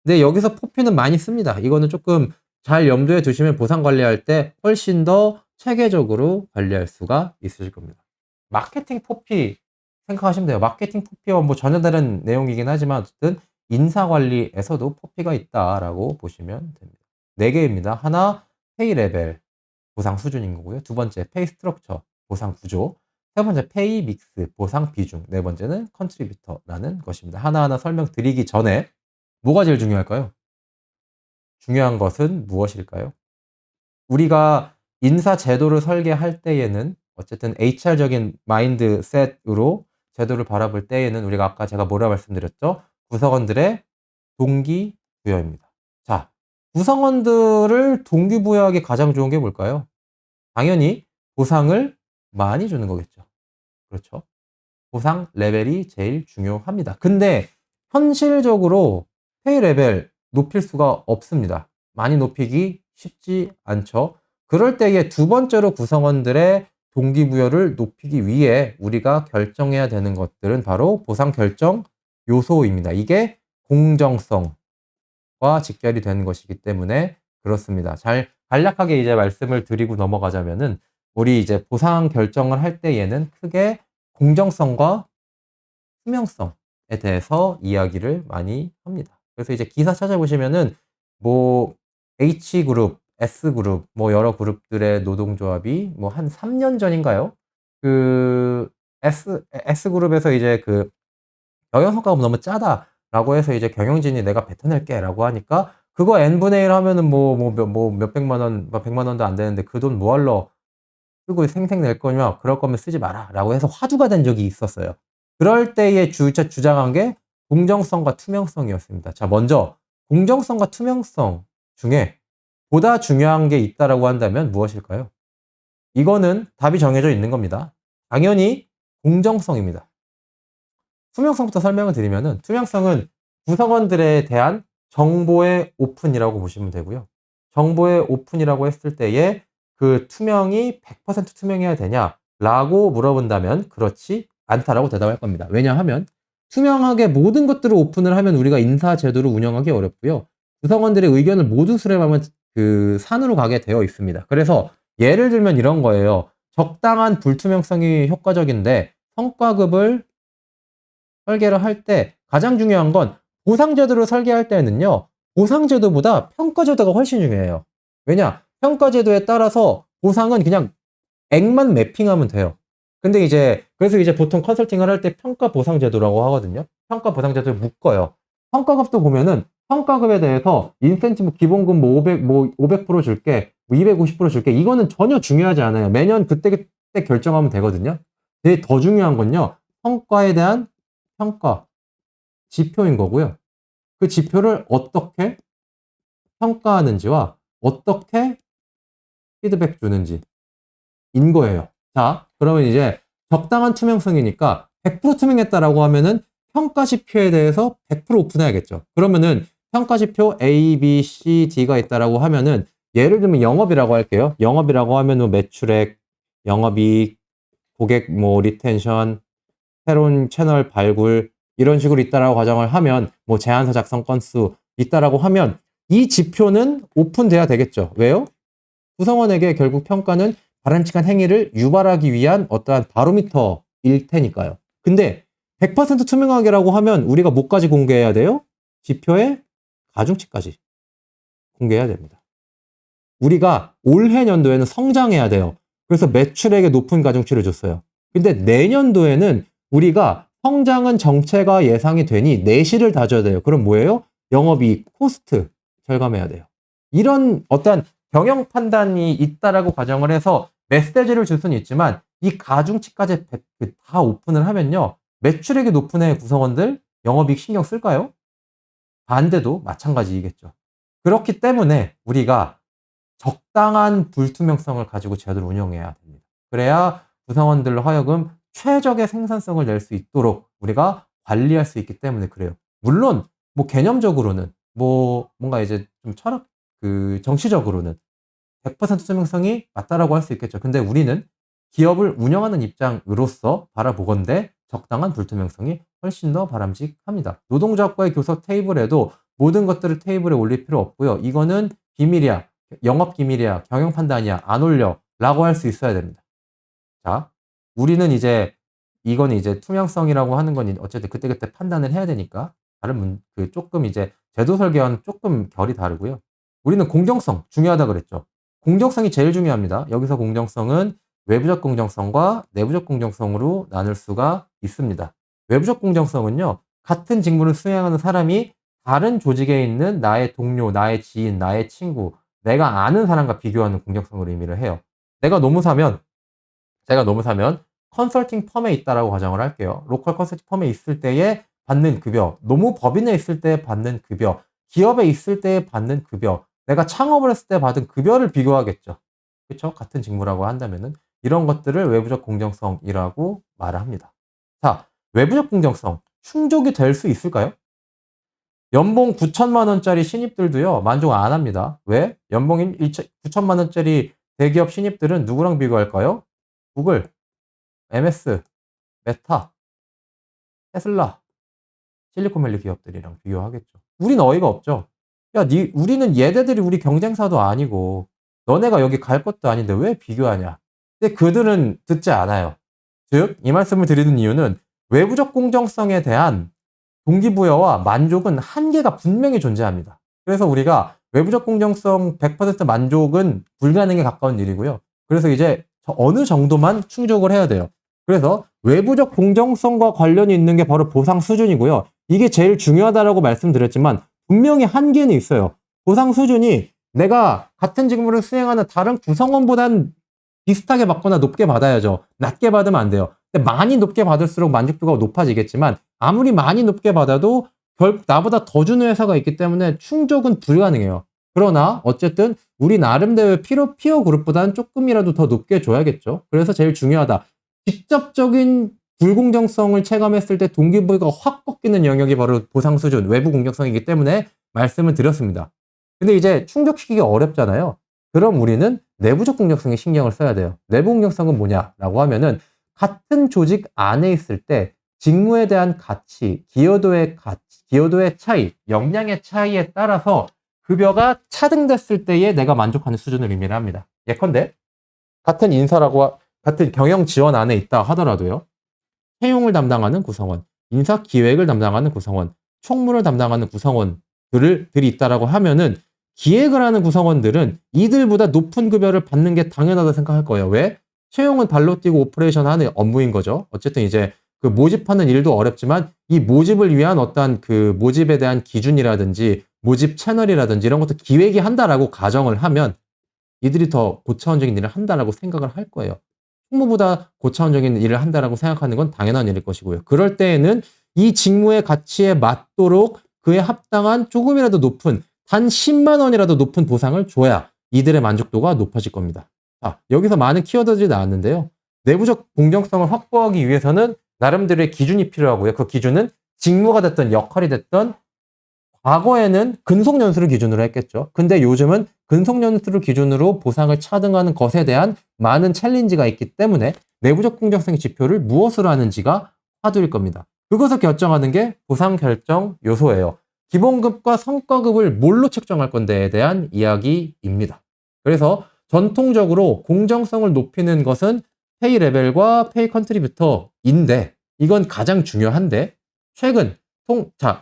근데 여기서 포피는 많이 씁니다. 이거는 조금 잘 염두에 두시면 보상 관리할 때 훨씬 더 체계적으로 관리할 수가 있으실 겁니다. 마케팅 포피 생각하시면 돼요. 마케팅 포피와 뭐 전혀 다른 내용이긴 하지만 어쨌든 인사 관리에서도 포피가 있다라고 보시면 됩니다. 4개입니다. 하나, 페이 레벨, 보상 수준인 거고요. 두 번째, 페이 스트럭처, 보상 구조. 세 번째, 페이 믹스, 보상 비중. 네 번째는 컨트리뷰터라는 것입니다. 하나하나 설명드리기 전에 뭐가 제일 중요할까요? 중요한 것은 무엇일까요? 우리가 인사 제도를 설계할 때에는 어쨌든 HR적인 마인드셋으로 제도를 바라볼 때에는 우리가 아까 제가 뭐라 말씀드렸죠? 구성원들의 동기부여입니다. 자, 구성원들을 동기부여하기 가장 좋은 게 뭘까요? 당연히 보상을 많이 주는 거겠죠. 그렇죠? 보상 레벨이 제일 중요합니다. 근데 현실적으로 페이 레벨 높일 수가 없습니다. 많이 높이기 쉽지 않죠. 그럴 때에 두 번째로 구성원들의 동기부여를 높이기 위해 우리가 결정해야 되는 것들은 바로 보상 결정 요소입니다. 이게 공정성과 직결이 되는 것이기 때문에 그렇습니다. 잘 간략하게 이제 말씀을 드리고 넘어가자면은 우리 이제 보상 결정을 할 때에는 크게 공정성과 투명성에 대해서 이야기를 많이 합니다. 그래서 이제 기사 찾아보시면은 뭐 H그룹, S그룹 뭐 여러 그룹들의 노동조합이 뭐 한 3년 전인가요? 그 S그룹에서 이제 그 경영 성과가 너무 짜다라고 해서 이제 경영진이 내가 뱉어낼게라고 하니까 그거 n분의 1 하면은 몇백만 원, 100만 원도 안 되는데 그 돈 뭐하러 쓰고 생색 낼 거냐? 그럴 거면 쓰지 마라. 라고 해서 화두가 된 적이 있었어요. 그럴 때에 주장한 게 공정성과 투명성이었습니다. 자, 먼저 공정성과 투명성 중에 보다 중요한 게 있다라고 한다면 무엇일까요? 이거는 답이 정해져 있는 겁니다. 당연히 공정성입니다. 투명성부터 설명을 드리면은 투명성은 구성원들에 대한 정보의 오픈이라고 보시면 되고요. 정보의 오픈이라고 했을 때에 그 투명이 100% 투명해야 되냐라고 물어본다면 그렇지 않다라고 대답할 겁니다. 왜냐하면 투명하게 모든 것들을 오픈을 하면 우리가 인사 제도를 운영하기 어렵고요. 구성원들의 의견을 모두 수렴하면 그 산으로 가게 되어 있습니다. 그래서 예를 들면 이런 거예요. 적당한 불투명성이 효과적인데 성과급을 설계를 할 때 가장 중요한 건 보상제도를 설계할 때는요. 보상제도보다 평가제도가 훨씬 중요해요. 왜냐? 평가제도에 따라서 보상은 그냥 액만 매핑하면 돼요. 근데 그래서 보통 컨설팅을 할 때 평가 보상 제도라고 하거든요. 평가 보상 제도를 묶어요. 평가급도 보면은 평가급에 대해서 인센티브 기본급 500% 줄게, 250% 줄게. 이거는 전혀 중요하지 않아요. 매년 그때 결정하면 되거든요. 근데 더 중요한 건요. 성과에 대한 평가, 지표인 거고요. 그 지표를 어떻게 평가하는지와 어떻게 피드백 주는지 인 거예요. 자, 그러면 적당한 투명성이니까 100% 투명했다라고 하면은 평가 지표에 대해서 100% 오픈해야겠죠. 그러면은 평가 지표 A, B, C, D가 있다라고 하면은 예를 들면 영업이라고 할게요. 영업이라고 하면 매출액, 영업이익, 고객 리텐션, 새로운 채널 발굴 이런 식으로 있다라고 가정을 하면 제안서 작성 건수 있다라고 하면 이 지표는 오픈돼야 되겠죠. 왜요? 구성원에게 결국 평가는 바람직한 행위를 유발하기 위한 어떠한 바로미터일 테니까요. 근데 100% 투명하게라고 하면 우리가 뭐까지 공개해야 돼요? 지표의 가중치까지 공개해야 됩니다. 우리가 올해 년도에는 성장해야 돼요. 그래서 매출액의 높은 가중치를 줬어요. 근데 내년도에는 우리가 성장은 정체가 예상이 되니 내실을 다져야 돼요. 그럼 뭐예요? 영업이익, 코스트 절감해야 돼요. 이런 어떤 경영 판단이 있다라고 가정을 해서 메시지를 줄 수는 있지만 이 가중치까지 다 오픈을 하면요. 매출액이 높은 해 구성원들 영업이익 신경 쓸까요? 반대도 마찬가지이겠죠. 그렇기 때문에 우리가 적당한 불투명성을 가지고 제도를 운영해야 됩니다. 그래야 구성원들로 하여금 최적의 생산성을 낼 수 있도록 우리가 관리할 수 있기 때문에 그래요. 물론 개념적으로는 뭔가 좀 정치적으로는 100% 투명성이 맞다라고 할 수 있겠죠. 근데 우리는 기업을 운영하는 입장으로서 바라보건대 적당한 불투명성이 훨씬 더 바람직합니다. 노동조합과의 교섭 테이블에도 모든 것들을 테이블에 올릴 필요 없고요. 이거는 비밀이야, 영업 기밀이야, 경영 판단이야, 안 올려 라고 할 수 있어야 됩니다. 자, 우리는 이건 투명성이라고 하는 건 어쨌든 그때그때 판단을 해야 되니까 조금 제도 설계와는 조금 결이 다르고요. 우리는 공정성 중요하다 그랬죠. 공정성이 제일 중요합니다. 여기서 공정성은 외부적 공정성과 내부적 공정성으로 나눌 수가 있습니다. 외부적 공정성은요. 같은 직무를 수행하는 사람이 다른 조직에 있는 나의 동료, 나의 지인, 나의 친구, 내가 아는 사람과 비교하는 공정성을 의미를 해요. 제가 너무 사면 컨설팅 펌에 있다라고 가정을 할게요. 로컬 컨설팅 펌에 있을 때에 받는 급여, 노무 법인에 있을 때 받는 급여, 기업에 있을 때 받는 급여, 내가 창업을 했을 때 받은 급여를 비교하겠죠. 그렇죠? 같은 직무라고 한다면은 이런 것들을 외부적 공정성이라고 말을 합니다. 자, 외부적 공정성 충족이 될 수 있을까요? 연봉 9천만 원짜리 신입들도요. 만족 안 합니다. 왜? 연봉 9천만 원짜리 대기업 신입들은 누구랑 비교할까요? 구글, MS, 메타, 테슬라, 실리콘밸리 기업들이랑 비교하겠죠. 우린 어이가 없죠. 야, 우리는 얘네들이 우리 경쟁사도 아니고 너네가 여기 갈 것도 아닌데 왜 비교하냐. 근데 그들은 듣지 않아요. 즉, 이 말씀을 드리는 이유는 외부적 공정성에 대한 동기부여와 만족은 한계가 분명히 존재합니다. 그래서 우리가 외부적 공정성 100% 만족은 불가능에 가까운 일이고요. 그래서 어느 정도만 충족을 해야 돼요. 그래서 외부적 공정성과 관련이 있는 게 바로 보상 수준이고요. 이게 제일 중요하다라고 말씀드렸지만 분명히 한계는 있어요. 보상 수준이 내가 같은 직무를 수행하는 다른 구성원보단 비슷하게 받거나 높게 받아야죠. 낮게 받으면 안 돼요. 근데 많이 높게 받을수록 만족도가 높아지겠지만 아무리 많이 높게 받아도 결국 나보다 더 주는 회사가 있기 때문에 충족은 불가능해요. 그러나 어쨌든 우리 나름대로의 피어 그룹보다는 조금이라도 더 높게 줘야겠죠. 그래서 제일 중요하다. 직접적인 불공정성을 체감했을 때 동기부여가 확 꺾이는 영역이 바로 보상 수준, 외부 공정성이기 때문에 말씀을 드렸습니다. 근데 이제 충족시키기 어렵잖아요. 그럼 우리는 내부적 공정성에 신경을 써야 돼요. 내부 공정성은 뭐냐라고 하면은 같은 조직 안에 있을 때 직무에 대한 가치, 기여도의 차이, 역량의 차이에 따라서 급여가 차등됐을 때에 내가 만족하는 수준을 의미를 합니다. 예컨대 같은 같은 경영 지원 안에 있다 하더라도요. 채용을 담당하는 구성원, 인사 기획을 담당하는 구성원, 총무를 담당하는 구성원들이 있다라고 하면은 기획을 하는 구성원들은 이들보다 높은 급여를 받는 게 당연하다고 생각할 거예요. 왜? 채용은 발로 뛰고 오퍼레이션 하는 업무인 거죠. 어쨌든 이제 그 모집하는 일도 어렵지만 이 모집을 위한 어떠한 그 모집에 대한 기준이라든지 모집 채널이라든지 이런 것도 기획이 한다라고 가정을 하면 이들이 더 고차원적인 일을 한다라고 생각을 할 거예요. 총무보다 고차원적인 일을 한다라고 생각하는 건 당연한 일일 것이고요. 그럴 때에는 이 직무의 가치에 맞도록 그에 합당한 조금이라도 높은 단 10만 원이라도 높은 보상을 줘야 이들의 만족도가 높아질 겁니다. 자, 여기서 많은 키워드들이 나왔는데요. 내부적 공정성을 확보하기 위해서는 나름대로의 기준이 필요하고요. 그 기준은 직무가 됐던 역할이 됐던 과거에는 근속연수를 기준으로 했겠죠. 근데 요즘은 근속연수를 기준으로 보상을 차등하는 것에 대한 많은 챌린지가 있기 때문에 내부적 공정성의 지표를 무엇으로 하는지가 화두일 겁니다. 그것을 결정하는 게 보상 결정 요소예요. 기본급과 성과급을 뭘로 책정할 건데에 대한 이야기입니다. 그래서 전통적으로 공정성을 높이는 것은 페이 레벨과 페이 컨트리뷰터인데 이건 가장 중요한데 최근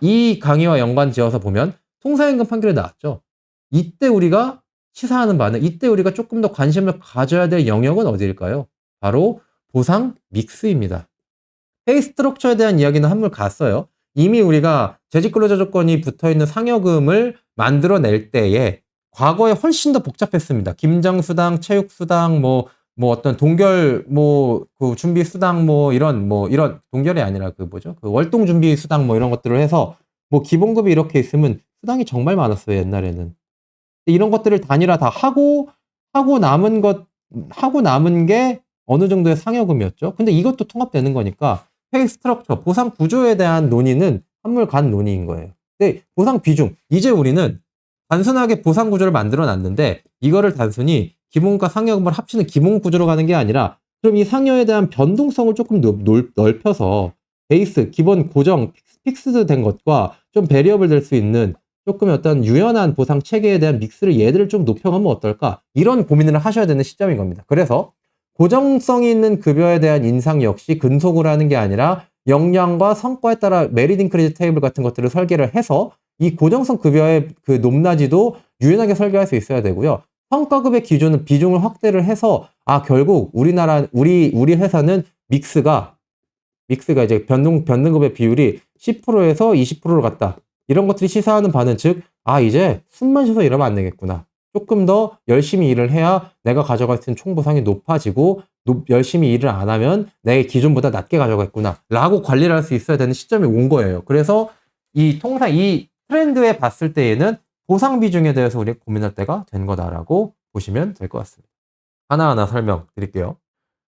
이 강의와 연관 지어서 보면 통사임금 판결이 나왔죠. 이때 우리가 시사하는 바는 이때 우리가 조금 더 관심을 가져야 될 영역은 어디일까요? 바로 보상 믹스입니다. 페이 스트럭처에 대한 이야기는 한물 갔어요. 이미 우리가 재직 근로자 조건이 붙어있는 상여금을 만들어낼 때에 과거에 훨씬 더 복잡했습니다. 김장수당, 체육수당, 어떤 동결, 그 준비 수당, 이런 동결이 아니라 그 월동 준비 수당 이런 것들을 해서 기본급이 이렇게 있으면 수당이 정말 많았어요, 옛날에는. 이런 것들을 단일화 다 하고 남은 게 어느 정도의 상여금이었죠. 근데 이것도 통합되는 거니까 페이 스트럭처, 보상 구조에 대한 논의는 한물 간 논의인 거예요. 근데 보상 비중, 이제 우리는 단순하게 보상 구조를 만들어 놨는데 이거를 단순히 기본과 상여금을 합치는 기본 구조로 가는 게 아니라 그럼 이 상여에 대한 변동성을 조금 넓혀서 베이스, 기본, 고정, 픽스드 된 것과 좀 베리어블 될 수 있는 조금 어떤 유연한 보상 체계에 대한 믹스를 얘들을 좀 높여가면 어떨까? 이런 고민을 하셔야 되는 시점인 겁니다. 그래서 고정성이 있는 급여에 대한 인상 역시 근속으로 하는 게 아니라 역량과 성과에 따라 메리트 인크리즈 테이블 같은 것들을 설계를 해서 이 고정성 급여의 그 높낮이도 유연하게 설계할 수 있어야 되고요. 성과급의 비중을 확대를 해서 결국 우리 회사는 믹스가 이제 변동급의 비율이 10%에서 20%로 갔다. 이런 것들이 시사하는 바는 즉 이제 숨만 쉬어서 이러면 안 되겠구나. 조금 더 열심히 일을 해야 내가 가져갈 수 있는 총보상이 높아지고 열심히 일을 안 하면 내 기준보다 낮게 가져가겠구나 라고 관리를 할 수 있어야 되는 시점이 온 거예요. 그래서 이 트렌드에 봤을 때에는 보상 비중에 대해서 우리가 고민할 때가 된 거다라고 보시면 될 것 같습니다. 하나하나 설명드릴게요.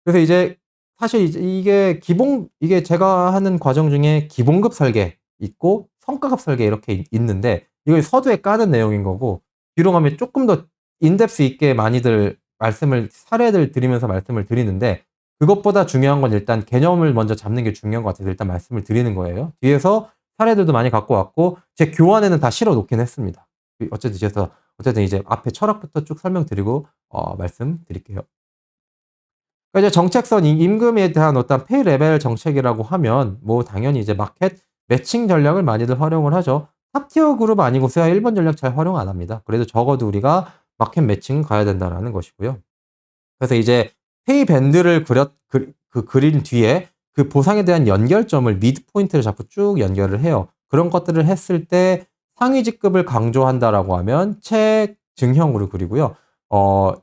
그래서 이제 사실 이게 제가 하는 과정 중에 기본급 설계 있고 성과급 설계 이렇게 있는데 이걸 서두에 까는 내용인 거고 뒤로 가면 조금 더 인덱스 있게 많이들 사례들 드리면서 말씀을 드리는데 그것보다 중요한 건 일단 개념을 먼저 잡는 게 중요한 것 같아서 일단 말씀을 드리는 거예요. 뒤에서 사례들도 많이 갖고 왔고 제 교환에는 다 실어 놓긴 했습니다. 어쨌든 이제 앞에 철학부터 쭉 설명드리고 말씀드릴게요. 그러니까 이제 정책선 임금에 대한 어떤 페이 레벨 정책이라고 하면 당연히 이제 마켓 매칭 전략을 많이들 활용을 하죠. 탑티어 그룹 아니고서야 1번 전략 잘 활용 안 합니다. 그래도 적어도 우리가 마켓 매칭 가야 된다라는 것이고요. 그래서 이제 페이 밴드를 그린 뒤에 그 보상에 대한 연결점을 미드 포인트를 잡고 쭉 연결을 해요. 그런 것들을 했을 때 상위 직급을 강조한다라고 하면 체증형으로 그리고요.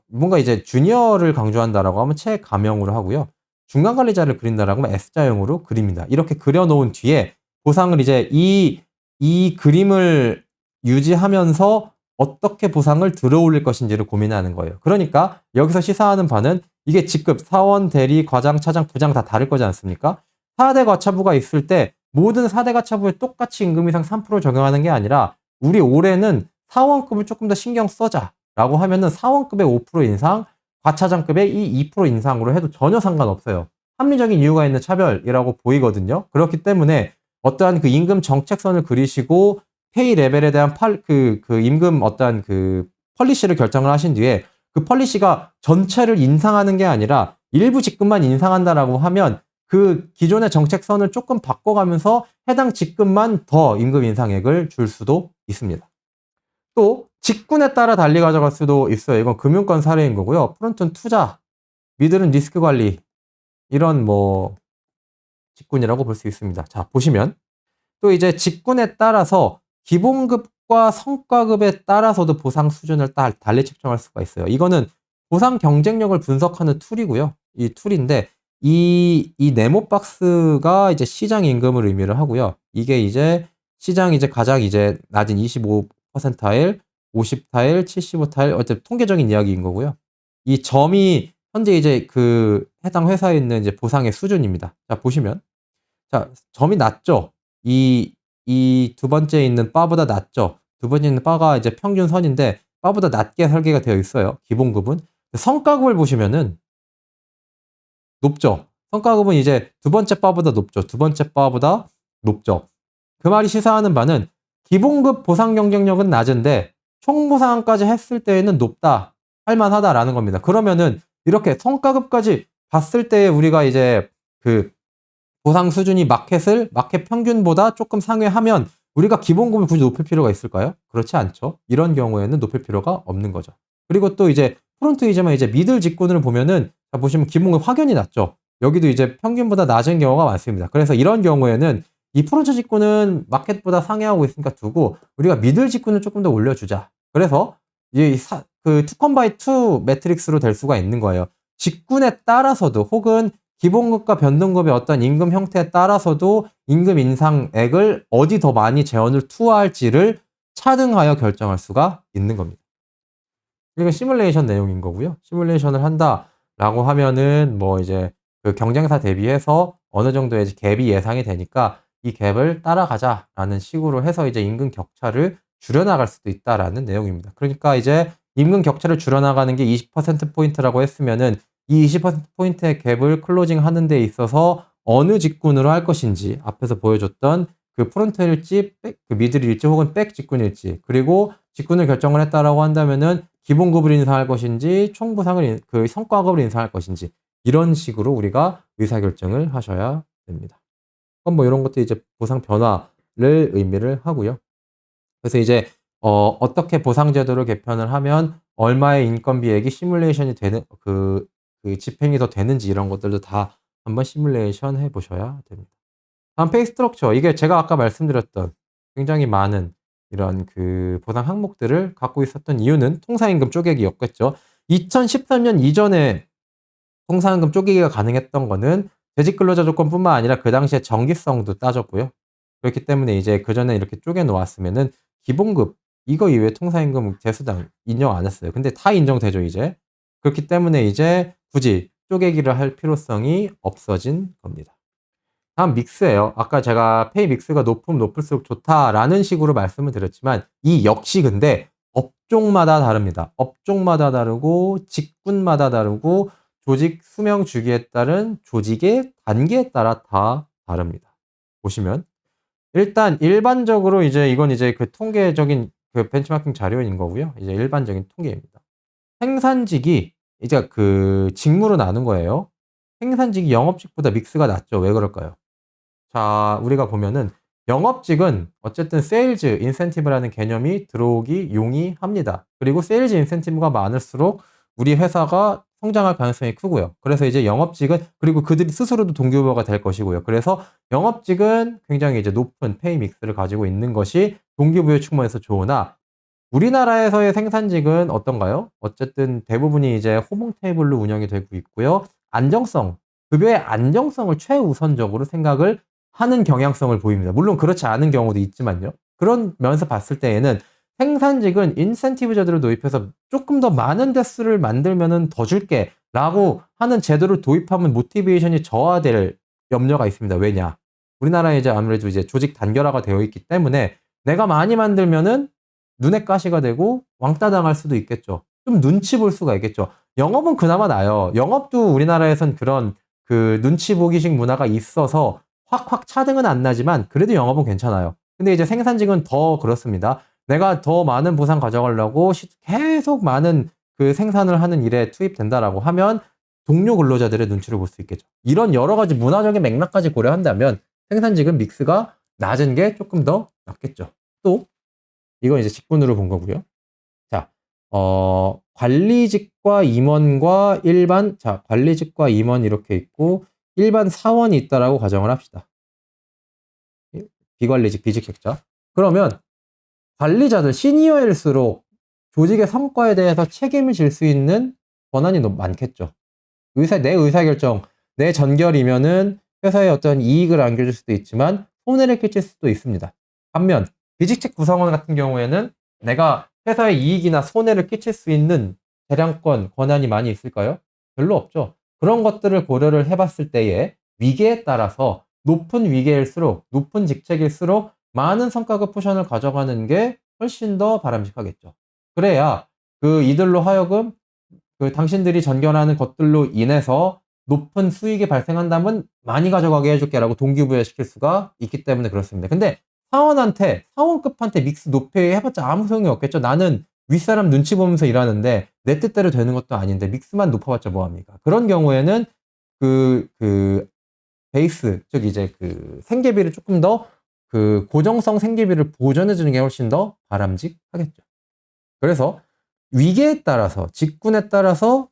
뭔가 이제 주니어를 강조한다라고 하면 체가명으로 하고요. 중간 관리자를 그린다라고 하면 S자형으로 그립니다. 이렇게 그려 놓은 뒤에 보상을 이제 이 그림을 유지하면서 어떻게 보상을 들어올릴 것인지를 고민하는 거예요. 그러니까 여기서 시사하는 바는 이게 직급 사원, 대리, 과장, 차장, 부장 다 다를 거지 않습니까? 4대 과차부가 있을 때 모든 4대 과차부에 똑같이 임금 인상 3%를 적용하는 게 아니라 우리 올해는 사원급을 조금 더 신경 써자라고 하면은 사원급의 5% 인상, 과차장급의 이 2% 인상으로 해도 전혀 상관없어요. 합리적인 이유가 있는 차별이라고 보이거든요. 그렇기 때문에 어떠한 그 임금 정책선을 그리시고 페이 레벨에 대한 임금 어떠한 그 펄리시를 결정을 하신 뒤에 그 펄리시가 전체를 인상하는 게 아니라 일부 직급만 인상한다라고 하면 그 기존의 정책선을 조금 바꿔가면서 해당 직급만 더 임금 인상액을 줄 수도 있습니다. 또 직군에 따라 달리 가져갈 수도 있어요. 이건 금융권 사례인 거고요. 프론트는 투자, 미들은 리스크 관리 이런 뭐 직군이라고 볼 수 있습니다. 자, 보시면 또 이제 직군에 따라서 기본급과 성과급에 따라서도 보상 수준을 달리 측정할 수가 있어요. 이거는 보상 경쟁력을 분석하는 툴이고요. 이 툴인데 이 네모 박스가 이제 시장 임금을 의미를 하고요. 이게 이제 시장 이제 가장 이제 낮은 25%타일, 50타일, 75타일 어쨌든 통계적인 이야기인 거고요. 이 점이 현재 이제 그 해당 회사에 있는 이제 보상의 수준입니다. 자, 보시면 자, 점이 낮죠. 이 두 번째에 있는 바보다 낮죠. 두 번째에 있는 바가 이제 평균선인데 바보다 낮게 설계가 되어 있어요. 기본급은. 성과급을 보시면은 높죠. 성과급은 이제 두 번째 바보다 높죠. 두 번째 바보다 높죠. 그 말이 시사하는 바는 기본급 보상 경쟁력은 낮은데 총보상까지 했을 때에는 높다, 할만하다라는 겁니다. 그러면은 이렇게 성과급까지 봤을 때 우리가 이제 그 보상 수준이 마켓 평균보다 조금 상회하면 우리가 기본급을 굳이 높일 필요가 있을까요? 그렇지 않죠. 이런 경우에는 높일 필요가 없는 거죠. 그리고 또 이제 프론트이지만 이제 미들 직군을 보면은 자, 보시면 기본급 확연히 낮죠. 여기도 이제 평균보다 낮은 경우가 많습니다. 그래서 이런 경우에는 이 프론트 직군은 마켓보다 상회하고 있으니까 두고 우리가 미들 직군을 조금 더 올려주자. 그래서 그 투컴바이 투 매트릭스로 될 수가 있는 거예요. 직군에 따라서도 혹은 기본급과 변동급의 어떤 임금 형태에 따라서도 임금 인상액을 어디 더 많이 재원을 투하할지를 차등하여 결정할 수가 있는 겁니다. 이건 시뮬레이션 내용인 거고요. 시뮬레이션을 한다라고 하면은 뭐 이제 그 경쟁사 대비해서 어느 정도의 갭이 예상이 되니까 이 갭을 따라가자라는 식으로 해서 이제 임금 격차를 줄여나갈 수도 있다라는 내용입니다. 그러니까 이제 임금 격차를 줄여나가는 게 20%포인트라고 했으면은 이 20%포인트의 갭을 클로징 하는 데 있어서 어느 직군으로 할 것인지 앞에서 보여줬던 그 프론트일지 그 미들일지 혹은 백 직군일지 그리고 직군을 결정을 했다라고 한다면은 기본급을 인상할 것인지 총보상을 그 성과급을 인상할 것인지 이런 식으로 우리가 의사결정을 하셔야 됩니다. 그럼 뭐 이런 것도 이제 보상 변화를 의미를 하고요. 그래서 이제 어떻게 보상 제도를 개편을 하면 얼마의 인건비액이 시뮬레이션이 되는 그 집행이 더 되는지 이런 것들도 다 한번 시뮬레이션 해 보셔야 됩니다. 다음 페이 스트럭처. 이게 제가 아까 말씀드렸던 굉장히 많은 이런 그 보상 항목들을 갖고 있었던 이유는 통상임금 쪼개기였겠죠. 2013년 이전에 통상임금 쪼개기가 가능했던 거는 재직 근로자 조건뿐만 아니라 그 당시에 정기성도 따졌고요. 그렇기 때문에 이제 그전에 이렇게 쪼개 놓았으면은 기본급 이거 이외에 통상임금 재수당 인정 안 했어요. 근데 다 인정되죠, 이제. 그렇기 때문에 이제 굳이 쪼개기를 할 필요성이 없어진 겁니다. 다음 믹스예요. 아까 제가 페이 믹스가 높으면 높을수록 좋다라는 식으로 말씀을 드렸지만 이 역시 근데 업종마다 다릅니다. 업종마다 다르고 직군마다 다르고 조직 수명 주기에 따른 조직의 단계에 따라 다 다릅니다. 보시면 일단 일반적으로 이제 이건 이제 그 통계적인 그 벤치마킹 자료인 거고요. 이제 일반적인 통계입니다. 생산직이 이제 그 직무로 나눈 거예요. 생산직이 영업직보다 믹스가 낮죠. 왜 그럴까요? 자, 우리가 보면은 영업직은 어쨌든 세일즈 인센티브라는 개념이 들어오기 용이합니다. 그리고 세일즈 인센티브가 많을수록 우리 회사가 성장할 가능성이 크고요. 그래서 이제 영업직은 그리고 그들이 스스로도 동기부여가 될 것이고요. 그래서 영업직은 굉장히 이제 높은 페이 믹스를 가지고 있는 것이 동기부여 측면에서 좋으나 우리나라에서의 생산직은 어떤가요? 어쨌든 대부분이 이제 호봉 테이블로 운영이 되고 있고요. 안정성, 급여의 안정성을 최우선적으로 생각을 하는 경향성을 보입니다. 물론 그렇지 않은 경우도 있지만요. 그런 면에서 봤을 때에는 생산직은 인센티브 제도를 도입해서 조금 더 많은 대수를 만들면은 더 줄게라고 하는 제도를 도입하면 모티베이션이 저하될 염려가 있습니다. 왜냐? 우리나라에 이제 아무래도 이제 조직 단결화가 되어 있기 때문에 내가 많이 만들면은 눈에 가시가 되고 왕따 당할 수도 있겠죠. 좀 눈치 볼 수가 있겠죠. 영업은 그나마 나아요. 영업도 우리나라에선 그런 그 눈치 보기식 문화가 있어서 확확 차등은 안 나지만 그래도 영업은 괜찮아요. 근데 이제 생산직은 더 그렇습니다. 내가 더 많은 보상 가져가려고 계속 많은 그 생산을 하는 일에 투입된다라고 하면 동료 근로자들의 눈치를 볼 수 있겠죠. 이런 여러 가지 문화적인 맥락까지 고려한다면 생산직은 믹스가 낮은 게 조금 더 낫겠죠. 또 이건 이제 직군으로 본 거고요. 자, 관리직과 임원과 일반, 자, 관리직과 임원 이렇게 있고 일반 사원이 있다라고 가정을 합시다. 비관리직, 비직책자. 그러면 관리자들 시니어일수록 조직의 성과에 대해서 책임을 질 수 있는 권한이 너무 많겠죠. 내 의사결정, 내 전결이면은 회사에 어떤 이익을 안겨줄 수도 있지만 손해를 끼칠 수도 있습니다. 반면 비직책 구성원 같은 경우에는 내가 회사의 이익이나 손해를 끼칠 수 있는 재량권, 권한이 많이 있을까요? 별로 없죠. 그런 것들을 고려를 해봤을 때에 위계에 따라서 높은 위계일수록, 높은 직책일수록 많은 성과급 포션을 가져가는 게 훨씬 더 바람직하겠죠. 그래야 그 이들로 하여금 그 당신들이 전견하는 것들로 인해서 높은 수익이 발생한다면 많이 가져가게 해줄게라고 동기부여시킬 수가 있기 때문에 그렇습니다. 근데 사원급한테 믹스 높이 해봤자 아무 소용이 없겠죠. 나는 윗사람 눈치 보면서 일하는데 내 뜻대로 되는 것도 아닌데 믹스만 높아봤자 뭐합니까? 그런 경우에는 그 베이스, 즉 이제 그 생계비를 조금 더 그 고정성 생계비를 보전해주는 게 훨씬 더 바람직하겠죠. 그래서 위계에 따라서, 직군에 따라서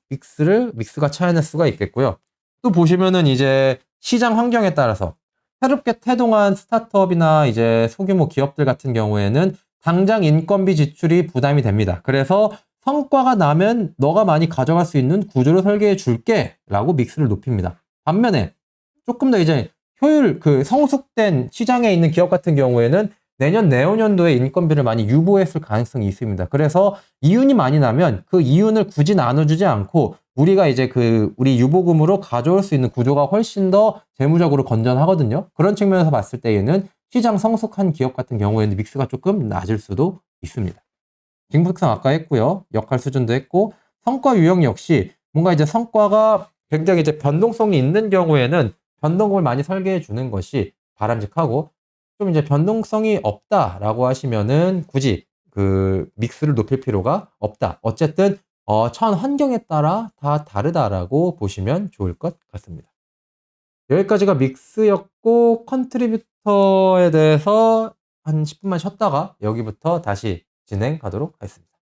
믹스가 차이날 수가 있겠고요. 또 보시면은 이제 시장 환경에 따라서 새롭게 태동한 스타트업이나 이제 소규모 기업들 같은 경우에는 당장 인건비 지출이 부담이 됩니다. 그래서 성과가 나면 너가 많이 가져갈 수 있는 구조를 설계해 줄게 라고 믹스를 높입니다. 반면에 조금 더 이제 그 성숙된 시장에 있는 기업 같은 경우에는 내년, 내후년도에 인건비를 많이 유보했을 가능성이 있습니다. 그래서 이윤이 많이 나면 그 이윤을 굳이 나눠주지 않고 우리가 이제 우리 유보금으로 가져올 수 있는 구조가 훨씬 더 재무적으로 건전하거든요. 그런 측면에서 봤을 때에는 시장 성숙한 기업 같은 경우에는 믹스가 조금 낮을 수도 있습니다. 징크성 아까 했고요. 역할 수준도 했고, 성과 유형 역시 뭔가 이제 성과가 굉장히 이제 변동성이 있는 경우에는 변동을 많이 설계해 주는 것이 바람직하고, 좀 이제 변동성이 없다라고 하시면은 굳이 그 믹스를 높일 필요가 없다. 어쨌든 처한 환경에 따라 다 다르다라고 보시면 좋을 것 같습니다. 여기까지가 믹스였고 컨트리뷰터에 대해서 한 10분만 쉬었다가 여기부터 다시 진행하도록 하겠습니다.